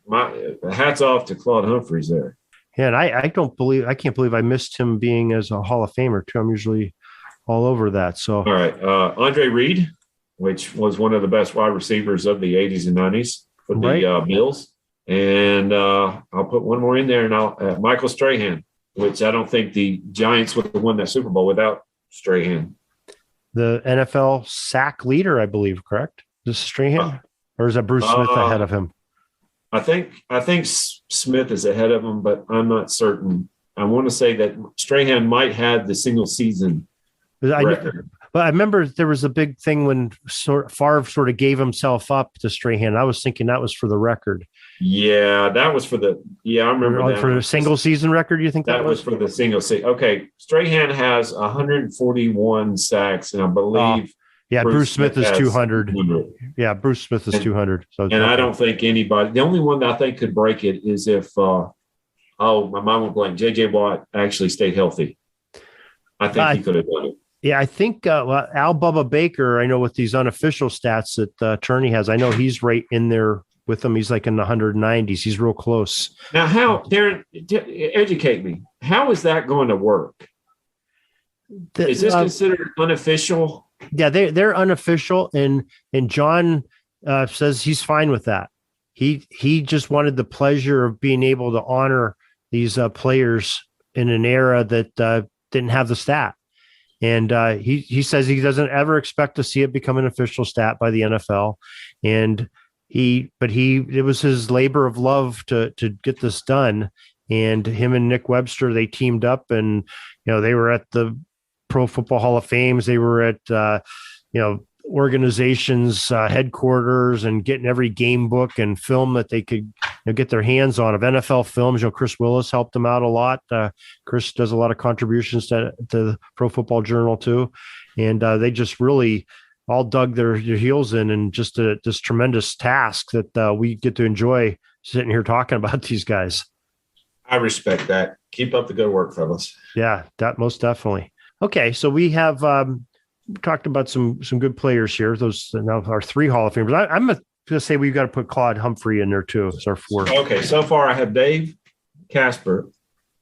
my hats off to Claude Humphreys there. Yeah, and I can't believe I missed him being as a Hall of Famer too. I'm usually all over that. So all right, Andre Reed, which was one of the best wide receivers of the 80s and 90s for the Bills, and I'll put one more in there, and Michael Strahan, which I don't think the Giants would have won that Super Bowl without Strahan. The NFL sack leader, I believe, correct? Is this Strahan, or is that Bruce Smith ahead of him? I think Smith is ahead of him, but I'm not certain. I want to say that Strahan might have the single season record. But I remember there was a big thing when Favre sort of gave himself up to Strahan. I was thinking that was for the record. Yeah, that was for the – I remember that. For the single season record, you think that was? For the single season. Okay, Strahan has 141 sacks, and I believe Bruce Smith is 200. Yeah, Bruce Smith is 200. So I don't think anybody – the only one that I think could break it is if my mind went blank. J.J. Watt actually stayed healthy. I think he could have done it. Yeah, I think Al Bubba Baker, I know with these unofficial stats that Turney has, I know he's right in there with him. He's like in the 190s. He's real close. Now, Darren, educate me. How is that going to work? Is this considered unofficial? Yeah, they're unofficial, and John says he's fine with that. He just wanted the pleasure of being able to honor these players in an era that didn't have the stat. And he says he doesn't ever expect to see it become an official stat by the NFL. And it was his labor of love to get this done. And him and Nick Webster, they teamed up, and they were at the Pro Football Hall of Fames. They were at organizations headquarters and getting every game book and film that they could get their hands on of NFL films. Chris Willis helped them out a lot. Chris does a lot of contributions to the Pro Football Journal too. And they just really all dug their heels in, and just this tremendous task that we get to enjoy sitting here talking about these guys. I respect that. Keep up the good work, fellas. Yeah, that most definitely. Okay. So we have, talked about some good players here. Those now are 3 Hall of Famers. I'm going to say we've got to put Claude Humphrey in there too. It's our 4. Okay, so far I have Dave Casper,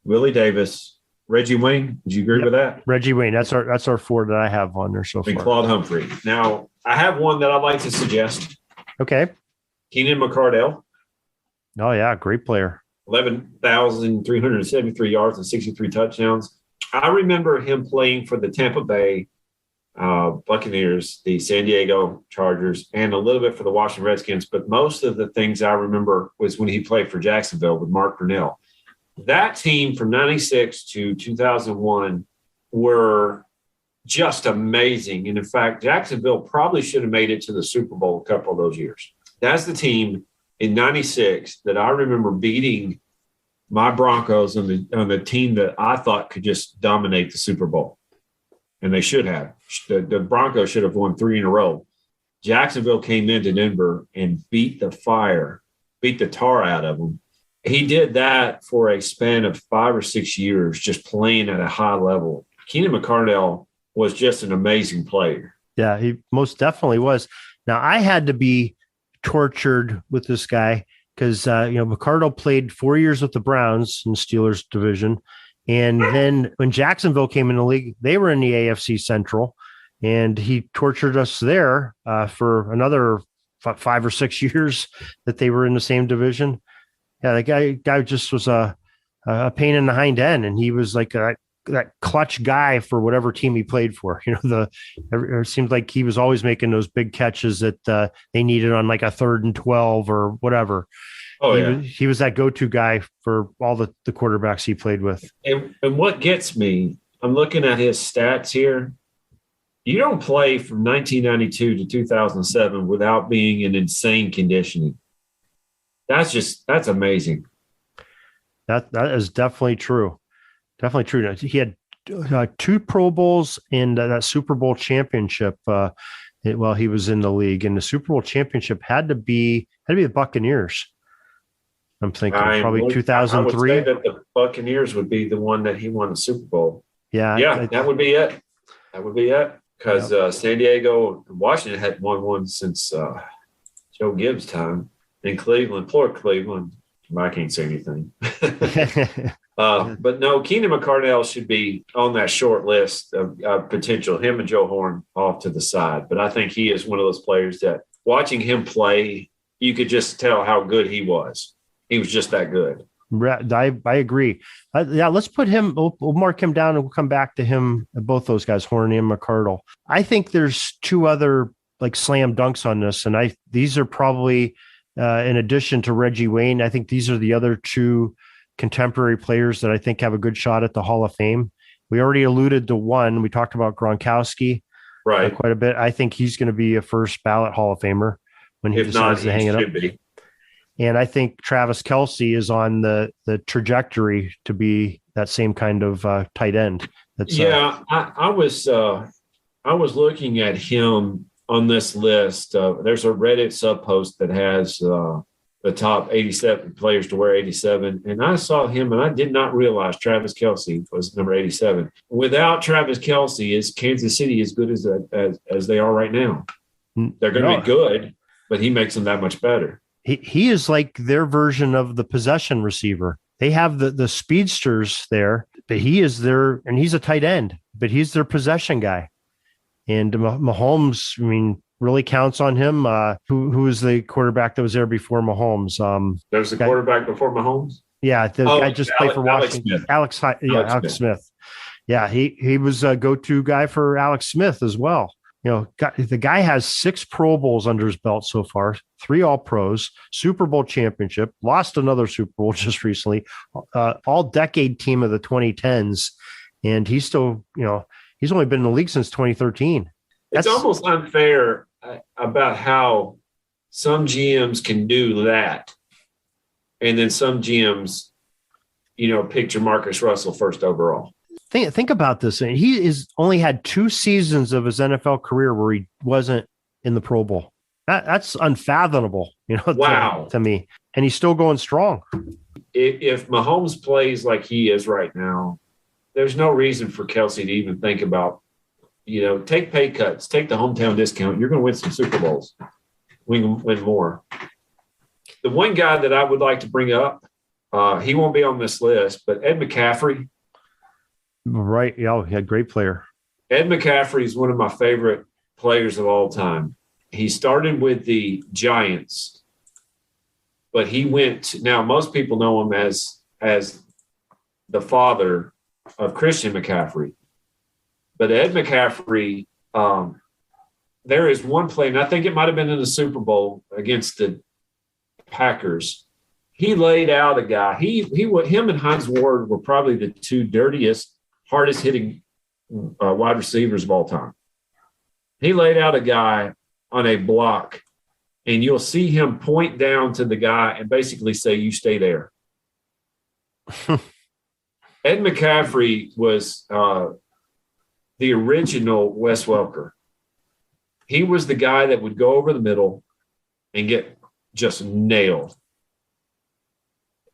Willie Davis, Reggie Wayne. Would you agree with that? Reggie Wayne. That's our 4 that I have on there so far. And Claude Humphrey. Now I have one that I'd like to suggest. Okay. Keenan McCardell. Oh yeah, great player. 11,373 yards and 63 touchdowns. I remember him playing for the Tampa Bay Buccaneers, the San Diego Chargers, and a little bit for the Washington Redskins. But most of the things I remember was when he played for Jacksonville with Mark Brunell. That team from 96 to 2001 were just amazing. And in fact, Jacksonville probably should have made it to the Super Bowl a couple of those years. That's the team in 96 that I remember beating my Broncos on the team that I thought could just dominate the Super Bowl. And they should have. The Broncos should have won 3 in a row. Jacksonville came into Denver and beat the tar out of them. He did that for a span of 5 or 6 years, just playing at a high level. Keenan McCardell was just an amazing player. Yeah, he most definitely was. Now, I had to be tortured with this guy because, McCardell played 4 years with the Browns in the Steelers division. And then when Jacksonville came in the league, they were in the AFC Central, and he tortured us there for another 5 or 6 years that they were in the same division. Yeah, the guy just was a pain in the hind end, and he was like that clutch guy for whatever team he played for. It seemed like he was always making those big catches that they needed on like a 3rd and 12 or whatever. He was that go-to guy for all the quarterbacks he played with. And what gets me, I'm looking at his stats here. You don't play from 1992 to 2007 without being in insane conditioning. That's amazing. That is definitely true. Definitely true. He had 2 Pro Bowls and that Super Bowl championship. while he was in the league, and the Super Bowl championship had to be the Buccaneers. I'm thinking probably 2003. I would say that the Buccaneers would be the one that he won the Super Bowl. Yeah, that would be it. That would be it, because San Diego and Washington hadn't won one since Joe Gibbs' time. In Cleveland, poor Cleveland. I can't say anything. But no, Keenan McCardell should be on that short list of potential. Him and Joe Horn off to the side. But I think he is one of those players that, watching him play, you could just tell how good he was. He was just that good. I agree. Let's put him. We'll mark him down, and we'll come back to him. Both those guys, Horn and McCardell. I think there's two other like slam dunks on this, and these are probably in addition to Reggie Wayne. I think these are the other two contemporary players that I think have a good shot at the Hall of Fame. We already alluded to one. We talked about Gronkowski, right, quite a bit. I think he's going to be a first ballot Hall of Famer when he decides to hang it up. Be. And I think Travis Kelce is on the trajectory to be that same kind of tight end. I was looking at him on this list. There's a Reddit subpost that has the top 87 players to wear 87, and I saw him, and I did not realize Travis Kelce was number 87. Without Travis Kelce, is Kansas City as good as they are right now? They're going to be good, but he makes them that much better. He is like their version of the possession receiver. They have the speedsters there, but he is and he's a tight end, but he's their possession guy. And Mahomes, really counts on him. Who was the quarterback that was there before Mahomes? There was a quarterback before Mahomes? Yeah, the guy just played for Washington. Alex Smith. Yeah, he was a go-to guy for Alex Smith as well. The guy has 6 Pro Bowls under his belt so far, 3 All-Pros, Super Bowl championship, lost another Super Bowl just recently, all-decade team of the 2010s, and he's still, he's only been in the league since 2013. It's almost unfair about how some GMs can do that, and then some GMs, picture Marcus Russell first overall. Think about this. He is only had 2 seasons of his NFL career where he wasn't in the Pro Bowl. That's unfathomable, wow, to me. And he's still going strong. If Mahomes plays like he is right now, there's no reason for Kelce to even think about, take pay cuts, take the hometown discount. You're going to win some Super Bowls. We can win more. The one guy that I would like to bring up, he won't be on this list, but Ed McCaffrey. Right. Yeah, he a great player. Ed McCaffrey is one of my favorite players of all time. He started with the Giants, but he now most people know him as the father of Christian McCaffrey. But Ed McCaffrey, there is one play, and I think it might have been in the Super Bowl against the Packers. He laid out a guy. Him and Hines Ward were probably the 2 dirtiest, hardest hitting wide receivers of all time. He laid out a guy on a block, and you'll see him point down to the guy and basically say, "You stay there." Ed McCaffrey was the original Wes Welker. He was the guy that would go over the middle and get just nailed.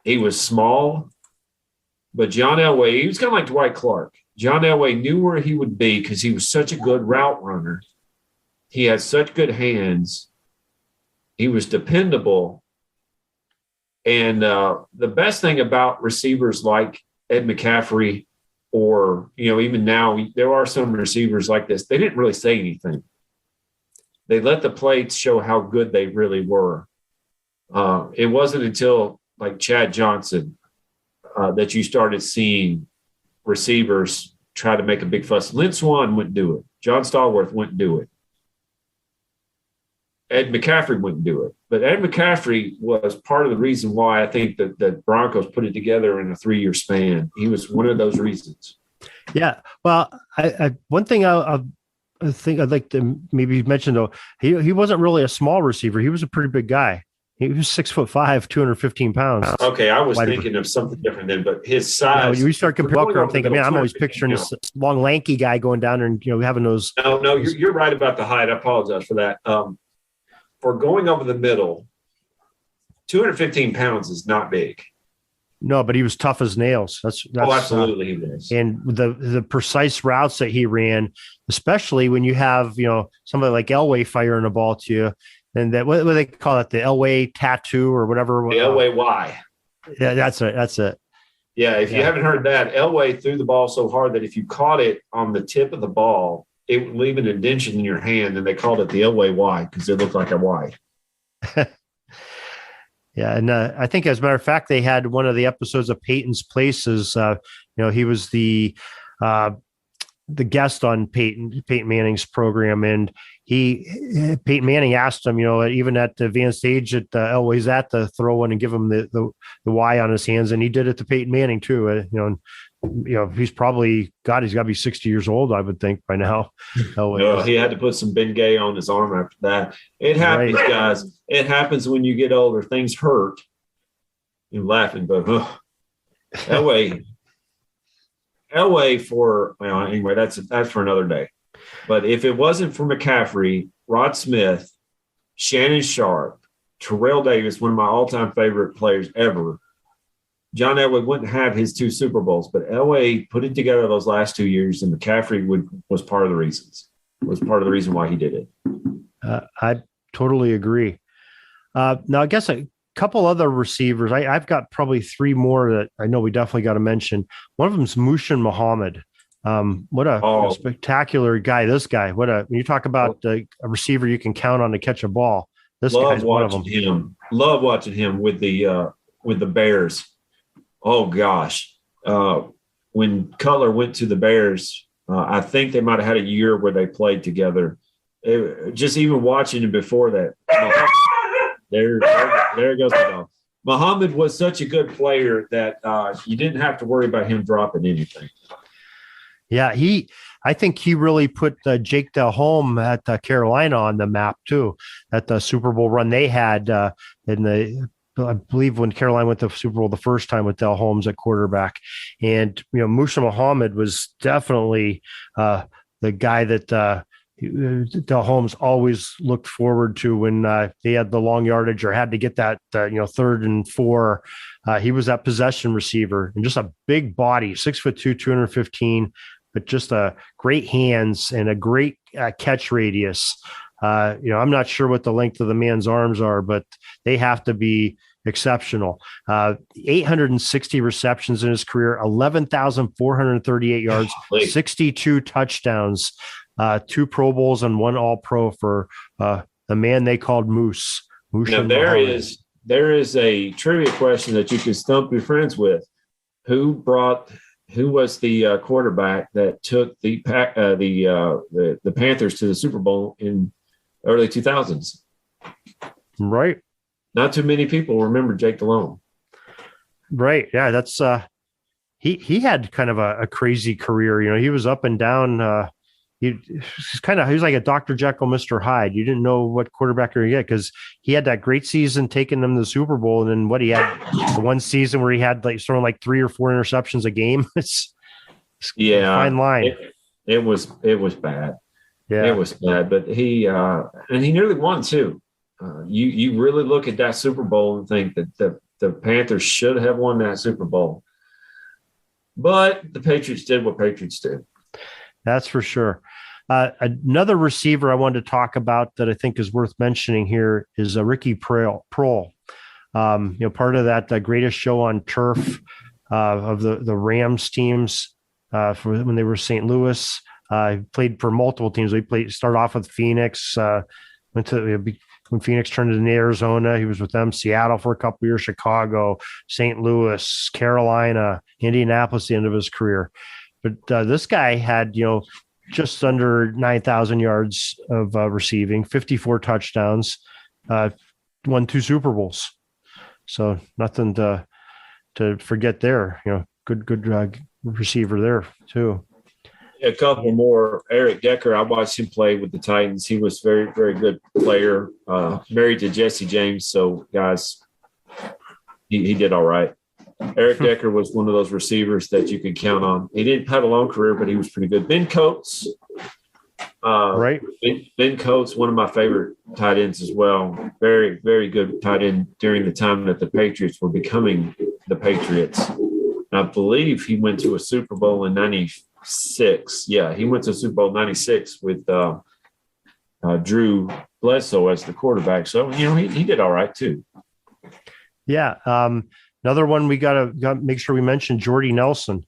He was small, but John Elway, he was kind of like Dwight Clark. John Elway knew where he would be because he was such a good route runner. He had such good hands. He was dependable. And the best thing about receivers like Ed McCaffrey, or, even now, there are some receivers like this, they didn't really say anything. They let the plays show how good they really were. It wasn't until like Chad Johnson that you started seeing receivers try to make a big fuss. Lynn Swann wouldn't do it. John Stallworth wouldn't do it. Ed McCaffrey wouldn't do it. But Ed McCaffrey was part of the reason why I think that the Broncos put it together in a 3-year span. He was one of those reasons. Yeah. Well, one thing I think I'd like to maybe mention, though, he wasn't really a small receiver. He was a pretty big guy. He was 6'5", 215 pounds. Okay, I was thinking of something different then, but his size. You start comparing. I'm thinking, man, I'm always picturing this long, lanky guy going down there and having those. No, you're right about the height. I apologize for that. For going over the middle, 215 pounds is not big. No, but he was tough as nails. That's absolutely he was. And the precise routes that he ran, especially when you have somebody like Elway firing a ball to you. And that what do they call it? The Elway tattoo or whatever. The Elway Y. Yeah, that's it. Yeah, if you haven't heard that, Elway threw the ball so hard that if you caught it on the tip of the ball, it would leave an indentation in your hand, and they called it the Elway Y because it looked like a Y. Yeah, and I think, as a matter of fact, they had one of the episodes of Peyton's Places. He was the guest on Peyton Manning's program, and Peyton Manning asked him, even at the advanced age that Elway's at, to throw one and give him the Y on his hands, and he did it to Peyton Manning too. He's probably he's got to be 60 years old, I would think, by now. He had to put some Bengay on his arm after that. It happens, guys. It happens when you get older. Things hurt. You're laughing, but Elway anyway, that's for another day. But if it wasn't for McCaffrey, Rod Smith, Shannon Sharp, Terrell Davis, one of my all-time favorite players ever, John Elway wouldn't have his 2 Super Bowls, but Elway put it together those last 2 years, and McCaffrey was part of the reason why he did it. I totally agree. Now, I guess a couple other receivers. I've got probably 3 more that I know we definitely got to mention. One of them is Mushin Muhammad. What a spectacular guy! This guy. When you talk about a receiver you can count on to catch a ball, this guy's one of them. Love watching him with the Bears. Oh gosh, when Cutler went to the Bears, I think they might have had a year where they played together. Just even watching him before that. There goes the dog. Muhammad was such a good player that you didn't have to worry about him dropping anything. Yeah, I think he really put Jake Delhomme at Carolina on the map too. At the Super Bowl run they had I believe when Carolina went to the Super Bowl the first time with Delhomme at quarterback, and Musha Muhammad was definitely the guy that Delhomme's always looked forward to when they had the long yardage or had to get that 3rd and 4. He was that possession receiver, and just a big body, 6'2", 215. But just great hands and a great catch radius. I'm not sure what the length of the man's arms are, but they have to be exceptional. 860 receptions in his career, 11,438 yards, 62 touchdowns, 2 Pro Bowls and 1 All-Pro for the man they called Moose. Now there is a trivia question that you can stump your friends with. Who was the quarterback that took the Panthers to the Super Bowl in early 2000s? Right. Not too many people remember Jake Delhomme. Right. Yeah, that's he had kind of a crazy career. He was up and down. He was like a Dr. Jekyll, Mr. Hyde. You didn't know what quarterback you're going to get because he had that great season taking them to the Super Bowl. And then he had the one season where he had throwing 3 or 4 interceptions a game. It's a fine line. It was bad. Yeah, it was bad. But he nearly won too. You really look at that Super Bowl and think that the Panthers should have won that Super Bowl. But the Patriots did what Patriots did. That's for sure. Another receiver I wanted to talk about that I think is worth mentioning here is Ricky Proehl. Part of that Greatest Show on Turf of the Rams teams for when they were St. Louis. He played for multiple teams. Started off with Phoenix, went to when Phoenix turned into Arizona. He was with them, Seattle for a couple of years, Chicago, St. Louis, Carolina, Indianapolis, the end of his career. But this guy had, just under 9,000 yards of receiving, 54 touchdowns, won 2 Super Bowls. So nothing to forget there. Good receiver there too. A couple more. Eric Decker, I watched him play with the Titans. He was very, very good player, married to Jesse James. So, guys, he did all right. Eric Decker was one of those receivers that you can count on. He didn't have a long career, but he was pretty good. Ben Coates. Right. Ben Coates, one of my favorite tight ends as well. Very, very good tight end during the time that the Patriots were becoming the Patriots. I believe he went to a Super Bowl in 96. Yeah, he went to Super Bowl 96 with Drew Bledsoe as the quarterback. So, he did all right too. Yeah. Another one we got to make sure we mention, Jordy Nelson.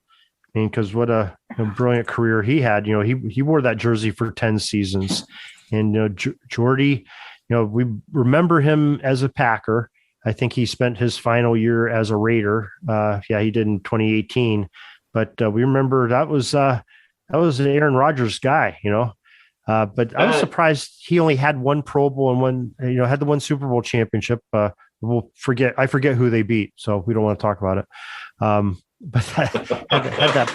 I mean, because what a brilliant career he had. He wore that jersey for 10 seasons. And, Jordy, we remember him as a Packer. I think he spent his final year as a Raider. He did in 2018. But we remember that was an Aaron Rodgers guy, But I was surprised he only had one Pro Bowl and had the one Super Bowl championship. I forget who they beat, so we don't want to talk about it. But had that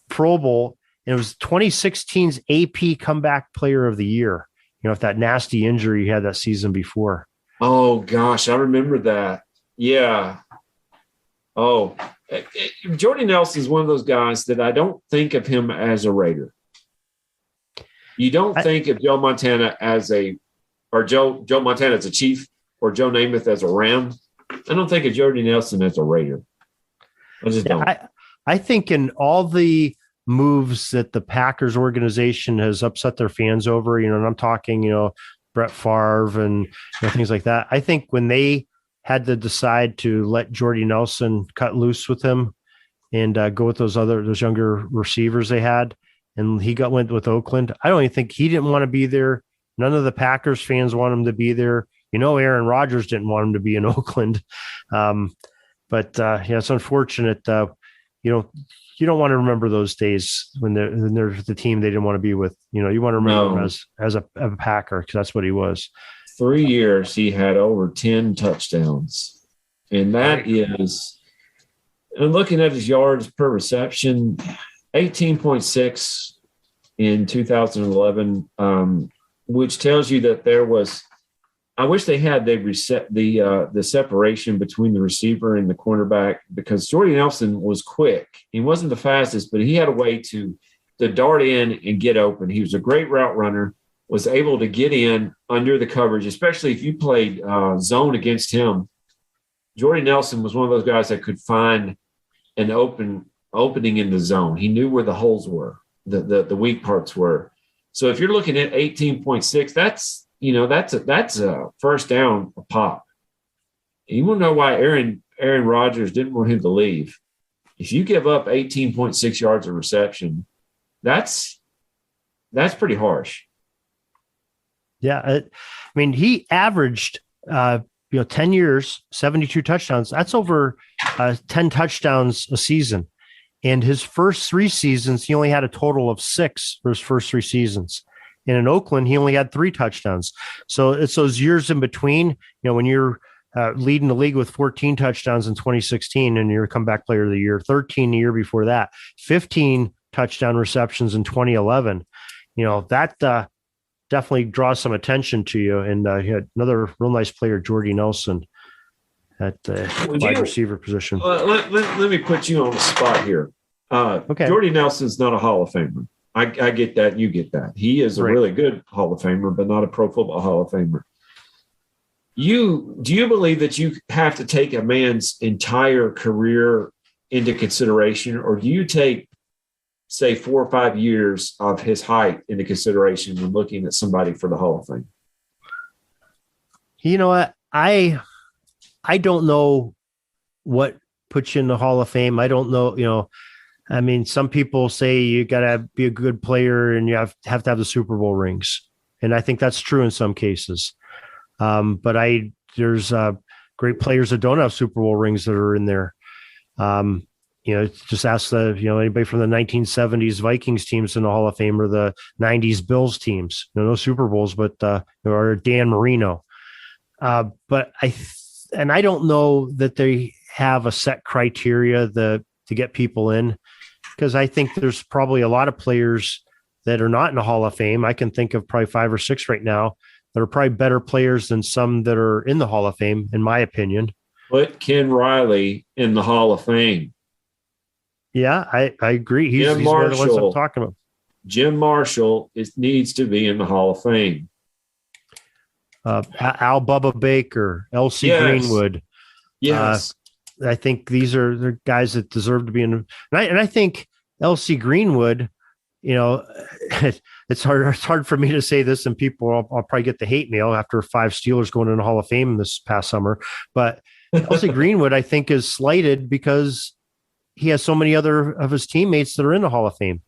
Pro Bowl, and it was 2016's AP Comeback Player of the Year. If that nasty injury he had that season before. Oh gosh, I remember that. Yeah. Oh, Jordy Nelson is one of those guys that I don't think of him as a Raider. You don't think of Joe Montana Joe Montana as a Chief or Joe Namath as a Ram. I don't think of Jordy Nelson as a Raider. I just don't. I think in all the moves that the Packers organization has upset their fans over, and I'm talking, Brett Favre and things like that. I think when they had to decide to let Jordy Nelson cut loose with him and go with those younger receivers they had, and he went with Oakland. I don't even think he didn't want to be there. None of the Packers fans want him to be there. Aaron Rodgers didn't want him to be in Oakland. But it's unfortunate. You don't want to remember those days when they're the team they didn't want to be with. You want to remember him as a Packer, because that's what he was. 3 years he had over 10 touchdowns, and that is. And looking at his yards per reception, 18.6 in 2011, which tells you that there was. I wish they had the separation between the receiver and the cornerback, because Jordy Nelson was quick. He wasn't the fastest, but he had a way to dart in and get open. He was a great route runner, was able to get in under the coverage, especially if you played zone against him. Jordy Nelson was one of those guys that could find an opening in the zone. He knew where the holes were, the weak parts were. So if you're looking at 18.6, that's a first down a pop. You want to know why Aaron Rodgers didn't want him to leave. If you give up 18.6 yards of reception, that's pretty harsh. Yeah. He averaged, 10 years, 72 touchdowns. That's over 10 touchdowns a season. And his first 3 seasons, he only had a total of 6 for his first 3 seasons. And in Oakland, he only had 3 touchdowns. So it's those years in between, when you're leading the league with 14 touchdowns in 2016 and you're comeback player of the year, 13 the year before that, 15 touchdown receptions in 2011. That definitely draws some attention to you. And you had another real nice player, Jordy Nelson, at the wide receiver position. Let me put you on the spot here. Okay. Jordy Nelson's not a Hall of Famer. I get that. You get that. He is a really good Hall of Famer, but not a Pro Football Hall of Famer. Do you believe that you have to take a man's entire career into consideration, or do you take, say, 4 or 5 years of his height into consideration when looking at somebody for the Hall of Fame? You know what? I don't know what puts you in the Hall of Fame. I don't know, some people say you got to be a good player and you have to have the Super Bowl rings. And I think that's true in some cases. But there's great players that don't have Super Bowl rings that are in there. Just ask anybody from the 1970s Vikings teams in the Hall of Fame, or the 90s Bills teams, no Super Bowls, but, or Dan Marino. But I don't know that they have a set criteria to get people in. because I think there's probably a lot of players that are not in the Hall of Fame. I can think of probably 5 or 6 right now that are probably better players than some that are in the Hall of Fame, in my opinion. Put Ken Riley in the Hall of Fame. Yeah, I agree. He's one of the ones I'm talking about. Jim Marshall needs to be in the Hall of Fame. Al Bubba Baker, L.C. Greenwood. Yes. I think these are the guys that deserve to be in. And I think L.C. Greenwood, it's hard for me to say this, and people, I'll probably get the hate mail after 5 Steelers going in the Hall of Fame this past summer. But L.C. Greenwood, I think, is slighted because he has so many other of his teammates that are in the Hall of Fame.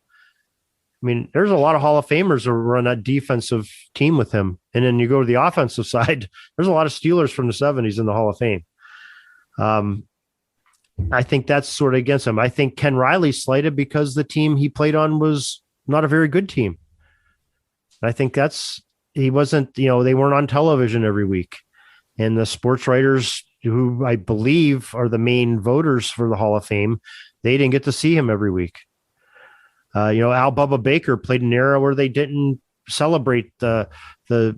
I mean, there's a lot of Hall of Famers that run that defensive team with him. And then you go to the offensive side, there's a lot of Steelers from the 70s in the Hall of Fame. I think that's sort of against him. I think Ken Riley's slighted because the team he played on was not a very good team. I think he wasn't, they weren't on television every week. And the sports writers, who I believe are the main voters for the Hall of Fame, they didn't get to see him every week. Al Bubba Baker played an era where they didn't celebrate the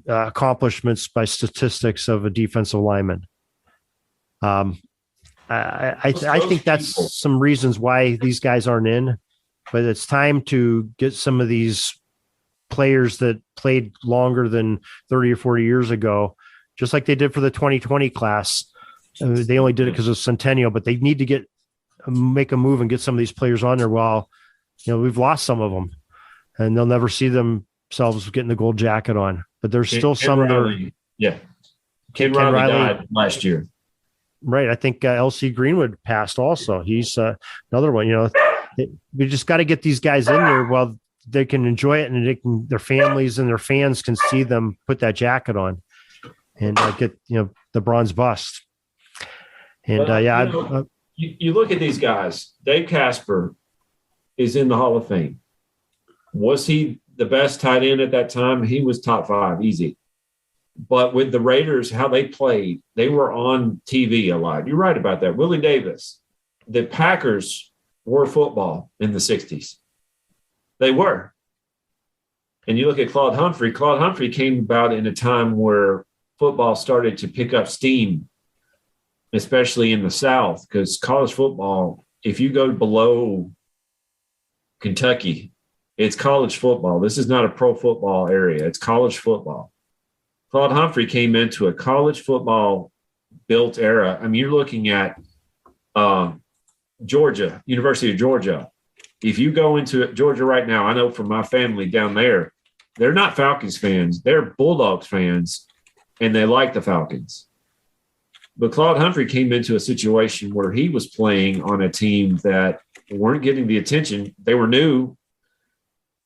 accomplishments by statistics of a defensive lineman. I think that's some reasons why these guys aren't in, but it's time to get some of these players that played longer than 30 or 40 years ago, just like they did for the 2020 class. They only did it because of Centennial, but they need to make a move and get some of these players on there while, we've lost some of them and they'll never see themselves getting the gold jacket on, but there's still some Riley, Ken Riley died last year. Right. I think L.C. Greenwood passed also. He's another one, we just got to get these guys in there while they can enjoy it and their families and their fans can see them put that jacket on and get, the bronze bust. And you look at these guys. Dave Casper is in the Hall of Fame. Was he the best tight end at that time? He was top 5, easy. But with the Raiders, how they played, they were on TV a lot. You're right about that. Willie Davis, the Packers were football in the 60s. They were. And you look at Claude Humphrey. Claude Humphrey came about in a time where football started to pick up steam, especially in the South, because college football, if you go below Kentucky, it's college football. This is not a pro football area. It's college football. Claude Humphrey came into a college football built era. I mean, you're looking at Georgia, University of Georgia. If you go into Georgia right now, I know from my family down there, they're not Falcons fans. They're Bulldogs fans, and they like the Falcons. But Claude Humphrey came into a situation where he was playing on a team that weren't getting the attention. They were new,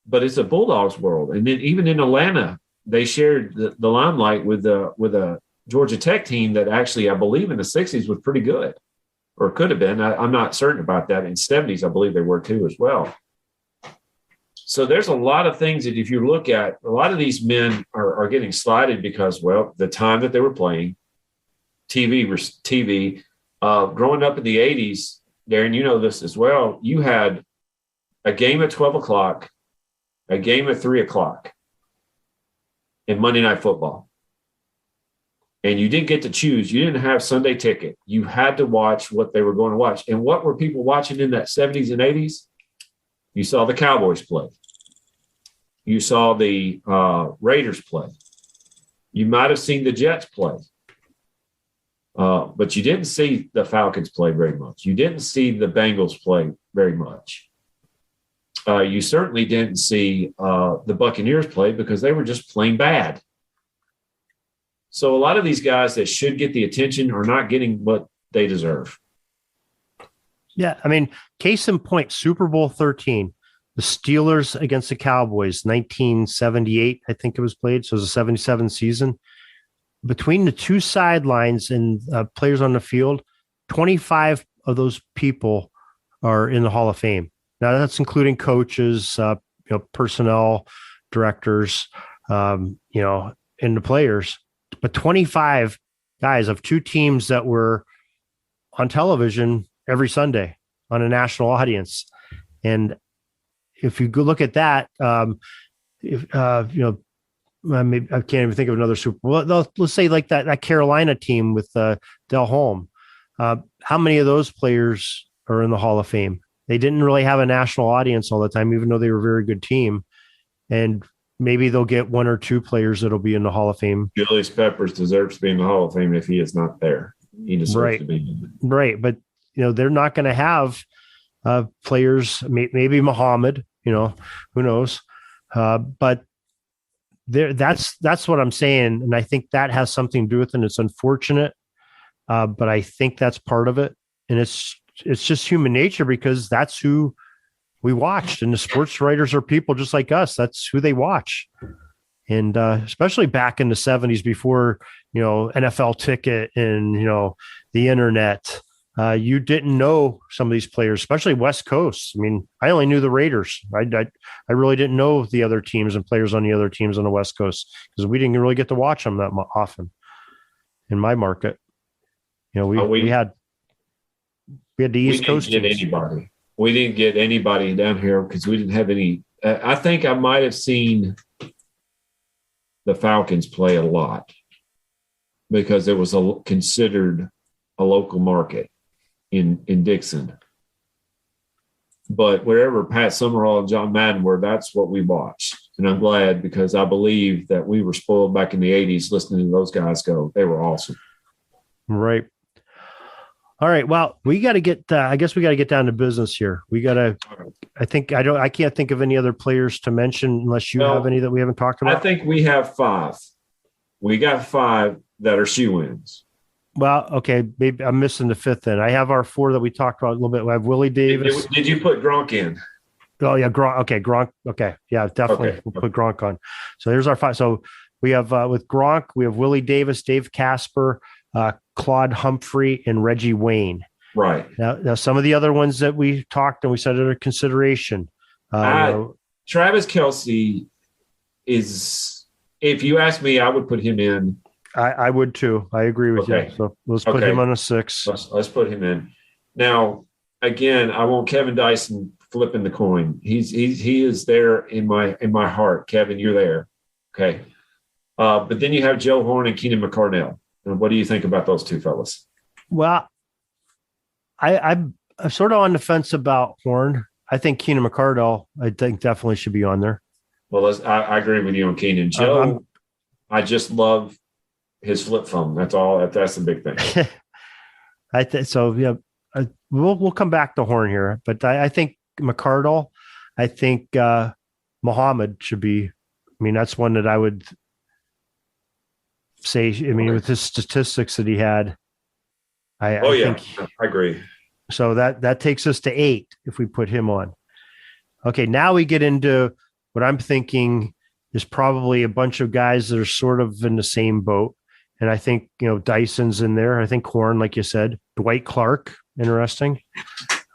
but it's a Bulldogs world. And then even in Atlanta, they shared the limelight with a Georgia Tech team that actually, I believe in the 60s was pretty good, or could have been. I'm not certain about that. In 70s, I believe they were too as well. So there's a lot of things that if you look at, a lot of these men are getting slighted because, well, the time that they were playing, TV. Growing up in the 80s, Darren, you know this as well, you had a game at 12 o'clock, a game at 3 o'clock in Monday Night Football. And you didn't get to choose. You didn't have Sunday ticket. You had to watch what they were going to watch. And what were people watching in that 70s and 80s? You saw the Cowboys play. You saw the Raiders play. You might have seen the Jets play. But you didn't see the Falcons play very much. You didn't see the Bengals play very much. You certainly didn't see the Buccaneers play because they were just plain bad. So a lot of these guys that should get the attention are not getting what they deserve. Yeah, I mean, case in point, Super Bowl 13, the Steelers against the Cowboys, 1978, I think it was played. So it was a 77 season. Between the two sidelines and players on the field, 25 of those people are in the Hall of Fame. Now that's including coaches, personnel, directors, and the players. But 25 guys of two teams that were on television every Sunday on a national audience. And if you go look at that, maybe I can't even think of another Super Bowl. Well, let's say like that Carolina team with Del Holm. How many of those players are in the Hall of Fame? They didn't really have a national audience all the time, even though they were a very good team. And maybe they'll get one or two players that'll be in the Hall of Fame. Julius Peppers deserves to be in the Hall of Fame if he is not there. He deserves to be. Right. But, they're not going to have players, maybe Muhammad, who knows? But that's what I'm saying. And I think that has something to do with it. And it's unfortunate. But I think that's part of it. And it's just human nature because that's who we watched. And the sports writers are people just like us. That's who they watch. And especially back in the 70s before, NFL Ticket and, the internet, you didn't know some of these players, especially West Coast. I mean, I only knew the Raiders. I really didn't know the other teams and players on the other teams on the West Coast because we didn't really get to watch them that often in my market. We had the East Coast teams. We didn't get anybody down here because we didn't have any. I think I might have seen the Falcons play a lot because it was considered a local market in Dixon. But wherever Pat Summerall and John Madden were, that's what we watched. And I'm glad because I believe that we were spoiled back in the 80s listening to those guys go. They were awesome. Right. All right. Well, we got to get, I guess we got to get down to business here. We got to, I can't think of any other players to mention unless you have any that we haven't talked about. I think we have 5. We got 5 that are shoe-ins. Well, okay. Maybe I'm missing the 5th then. I have our 4 that we talked about a little bit. We have Willie Davis. Did you put Gronk in? Oh yeah. Gronk. Okay. Gronk. Okay. Yeah, definitely. Okay. We'll put Gronk on. So there's our 5. So we have with Gronk, we have Willie Davis, Dave Casper, Claude Humphrey, and Reggie Wayne. Right. Now some of the other ones that we talked and we said under consideration. Travis Kelce is, if you ask me, I would put him in. I would too. I agree with you. So let's put him on a 6. Let's put him in. Now, again, I want Kevin Dyson flipping the coin. He is there in my heart. Kevin, you're there. Okay. But then you have Joe Horn and Keenan McCardell. And what do you think about those two fellas? Well, I'm sort of on the fence about Horn. I think Keenan McCardell, I think definitely should be on there. Well, I agree with you on Keenan. Joe, I just love his flip phone. That's all. That's the big thing. I think so. Yeah, we'll come back to Horn here, but I think McCardell. I think Muhammad should be. I mean, that's one that I would say. I mean, with his statistics that he had, I think, I agree. So that takes us to 8 if we put him on. Okay, now we get into what I'm thinking is probably a bunch of guys that are sort of in the same boat. And I think, Dyson's in there. I think Horn, like you said, Dwight Clark, interesting.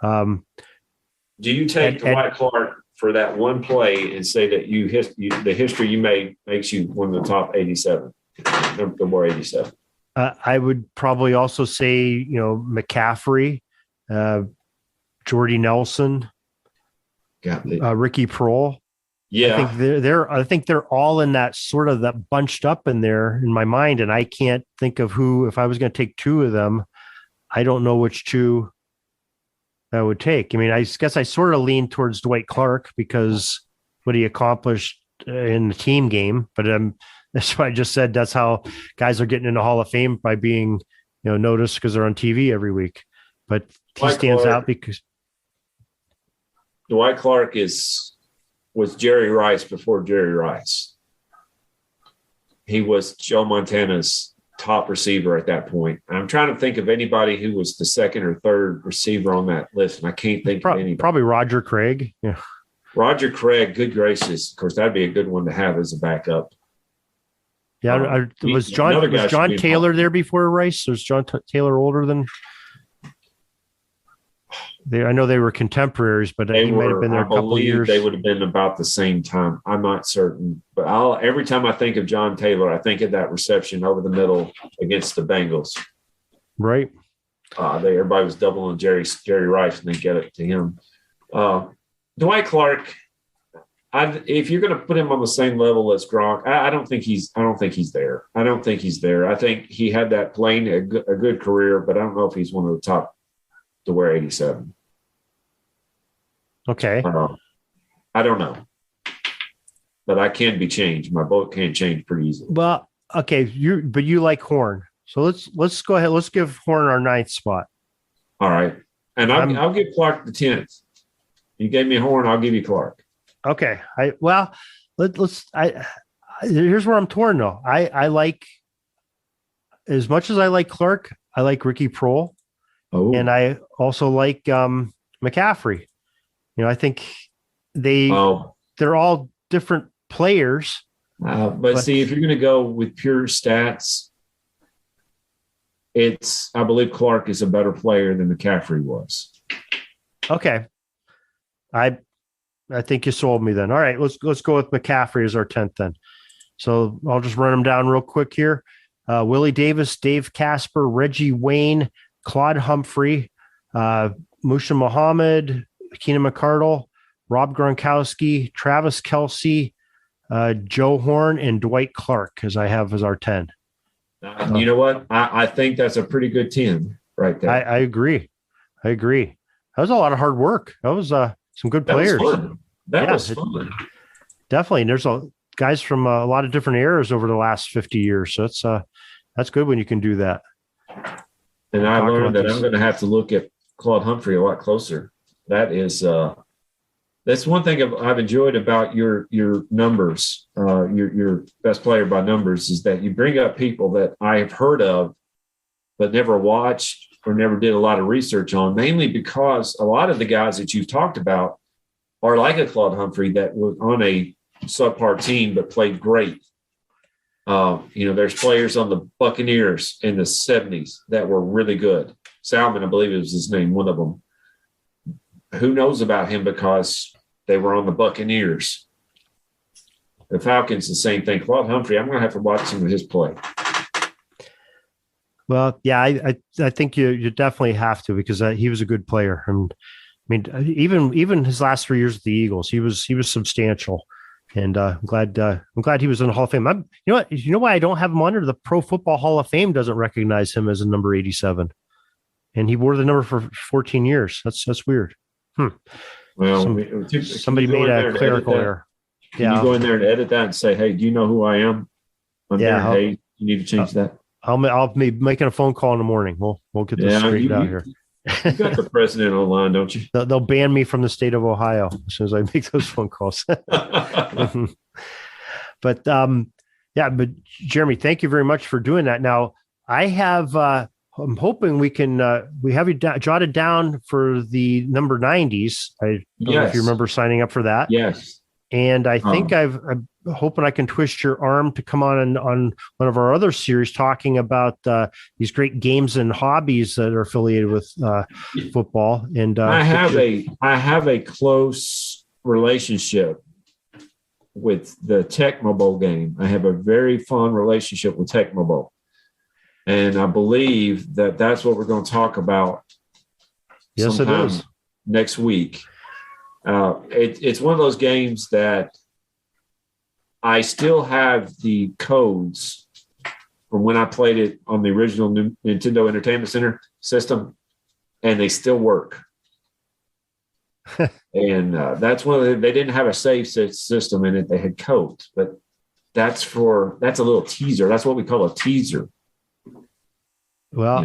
Do you take Dwight Clark for that one play and say that the history you made makes you one of the top 87, number 87? I would probably also say, McCaffrey, Jordy Nelson, Ricky Prohl. Yeah, I think they're all in that sort of that bunched up in there in my mind, and I can't think of who. If I was going to take 2 of them, I don't know which 2 I would take. I mean, I guess I sort of lean towards Dwight Clark because what he accomplished in the team game. But that's what I just said. That's how guys are getting in the Hall of Fame by being noticed because they're on TV every week. But he stands out because Dwight Clark was Jerry Rice before Jerry Rice. He was Joe Montana's top receiver at that point. I'm trying to think of anybody who was the second or third receiver on that list, and I can't think of anybody. Probably Roger Craig. Yeah, Roger Craig, good gracious. Of course, that'd be a good one to have as a backup. Yeah, was John Taylor there before Rice? Was John Taylor older than? I know they were contemporaries, but he might have been there a couple of years. They would have been about the same time. I'm not certain, but every time I think of John Taylor, I think of that reception over the middle against the Bengals. Right. Everybody was doubling Jerry Rice, and they get it to him. Dwight Clark, if you're going to put him on the same level as Gronk, I don't think he's there. I don't think he's there. I think he had that playing a good career, but I don't know if he's one of the top to wear 87. Okay. I don't know, but I can be changed. My vote can change pretty easily. Well, okay. You like Horn, so let's go ahead. Let's give Horn our 9th spot. All right, and I'll give Clark the 10th. You gave me Horn, I'll give you Clark. Okay. Here's where I'm torn though. I like, as much as I like Clark, I like Ricky Prohl. Oh. And I also like McCaffrey. I think they're all different players. But see, if you're going to go with pure stats, I believe Clark is a better player than McCaffrey was. Okay. I think you sold me then. All right, let's go with McCaffrey as our 10th then. So I'll just run them down real quick here. Willie Davis, Dave Casper, Reggie Wayne, Claude Humphrey, Musha Muhammad, Keenan McCardle, Rob Gronkowski, Travis Kelce, Joe Horn, and Dwight Clark, as I have as our 10. You know what? I think that's a pretty good 10 right there. I agree. That was a lot of hard work. That was some good players. That was fun. Definitely. And there's guys from a lot of different eras over the last 50 years. So that's good when you can do that. And I learned that I'm going to have to look at Claude Humphrey a lot closer. That's one thing I've enjoyed about your numbers, your best player by numbers, is that you bring up people that I have heard of but never watched or never did a lot of research on, mainly because a lot of the guys that you've talked about are like a Claude Humphrey that was on a subpar team but played great. There's players on the Buccaneers in the 70s that were really good. Salmon, I believe it was his name, one of them. Who knows about him because they were on the Buccaneers. The Falcons, the same thing. Claude Humphrey, I'm going to have to watch some of his play. Well, yeah, I think you definitely have to, because he was a good player. And I mean, even his last 3 years with the Eagles, he was substantial. And I'm glad he was in the Hall of Fame. You know why I don't have him under? The Pro Football Hall of Fame doesn't recognize him as a number 87, and he wore the number for 14 years. That's weird. Well, somebody made a clerical error. Can you go in there and edit that and say, "Hey, do you know who I am?" Hey, you need to change that. I'll be making a phone call in the morning. We'll get this straightened out here. You got the president online, don't you? They'll ban me from the state of Ohio as soon as I make those phone calls. But Jeremy, thank you very much for doing that. Now I have, I'm hoping we have you jotted down for the number 90s. I don't know if you remember signing up for that. Yes. And I think I'm hoping I can twist your arm to come on one of our other series talking about these great games and hobbies that are affiliated with football. And I have a close relationship with the Tecmo Bowl game. I have a very fun relationship with Tecmo Bowl, and I believe that that's what we're going to talk about. Yes, it is next week. It's one of those games that I still have the codes from when I played it on the original Nintendo Entertainment Center system, and they still work. And that's they didn't have a save system in it. They had codes, but that's a little teaser. That's what we call a teaser. Well,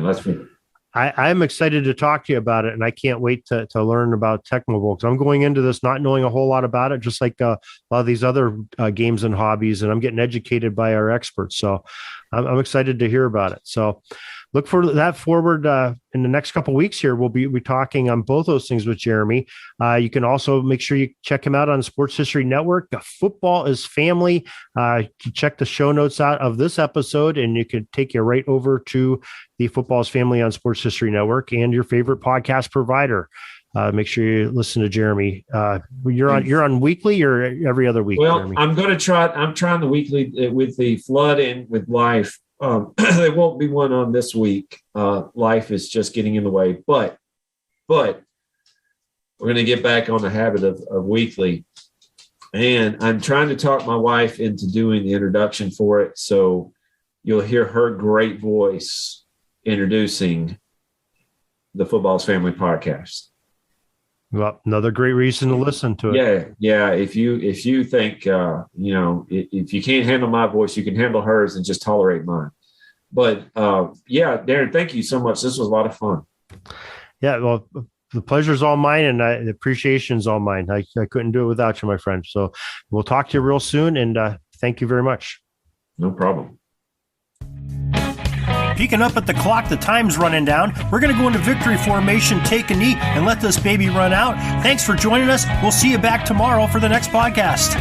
I'm excited to talk to you about it, and I can't wait to learn about Tecmo Bowl, because I'm going into this not knowing a whole lot about it, just like a lot of these other games and hobbies, and I'm getting educated by our experts. So I'm excited to hear about it. So look for that forward in the next couple of weeks here. We'll be talking on both those things with Jeremy. You can also make sure you check him out on Sports History Network. Football is Family. Check the show notes out of this episode, and you can take you right over to the Football is Family on Sports History Network and your favorite podcast provider. Make sure you listen to Jeremy. You're on weekly or every other week? Well, Jeremy? I'm trying the weekly with the flood and with life. There won't be one on this week. Life is just getting in the way, but going to get back on the habit of weekly. And I'm trying to talk my wife into doing the introduction for it. So you'll hear her great voice introducing the Football's Family podcast. Well, another great reason to listen to it. Yeah. If you think, if you can't handle my voice, you can handle hers and just tolerate mine. But Darren, thank you so much. This was a lot of fun. Yeah, well, the pleasure's all mine, and the appreciation's all mine. I couldn't do it without you, my friend. So we'll talk to you real soon, and thank you very much. No problem. Peeking up at the clock, the time's running down. We're going to go into victory formation, take a knee, and let this baby run out. Thanks for joining us. We'll see you back tomorrow for the next podcast.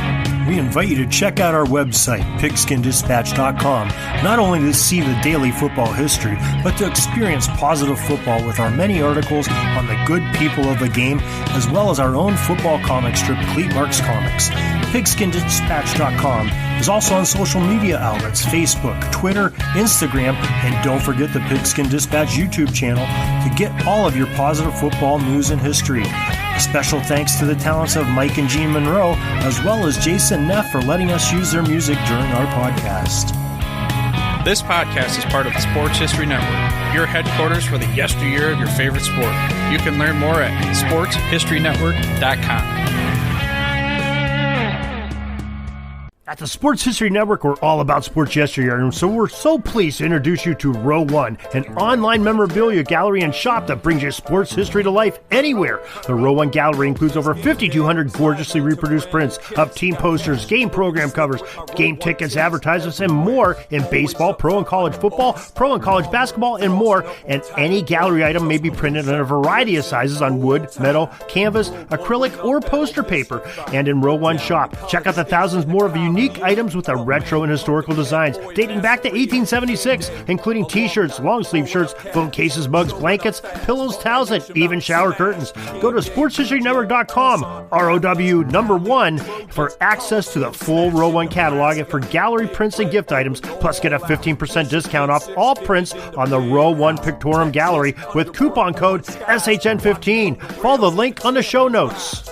We invite you to check out our website, pigskinddispatch.com, not only to see the daily football history, but to experience positive football with our many articles on the good people of the game, as well as our own football comic strip, Cleat Marks Comics. Pigskinddispatch.com is also on social media outlets, Facebook, Twitter, Instagram, and don't forget the Pigskin Dispatch YouTube channel to get all of your positive football news and history. A special thanks to the talents of Mike and Gene Monroe, as well as Jason Neff for letting us use their music during our podcast. This podcast is part of the Sports History Network, your headquarters for the yesteryear of your favorite sport. You can learn more at sportshistorynetwork.com. At the Sports History Network, we're all about sports yesteryear, and so we're so pleased to introduce you to Row One, an online memorabilia gallery and shop that brings your sports history to life anywhere. The Row One gallery includes over 5,200 gorgeously reproduced prints of team posters, game program covers, game tickets, advertisements, and more in baseball, pro and college football, pro and college basketball, and more. And any gallery item may be printed in a variety of sizes on wood, metal, canvas, acrylic, or poster paper. And in Row One shop, check out the thousands more of unique items with the retro and historical designs dating back to 1876, including t-shirts, long sleeve shirts, phone cases, mugs, blankets, pillows, towels, and even shower curtains. Go to sportshistorynetwork.com, ROW1, for access to the full Row One catalog and for gallery prints and gift items, plus get a 15% discount off all prints on the Row One Pictorum Gallery with coupon code SHN15. Follow the link on the show notes.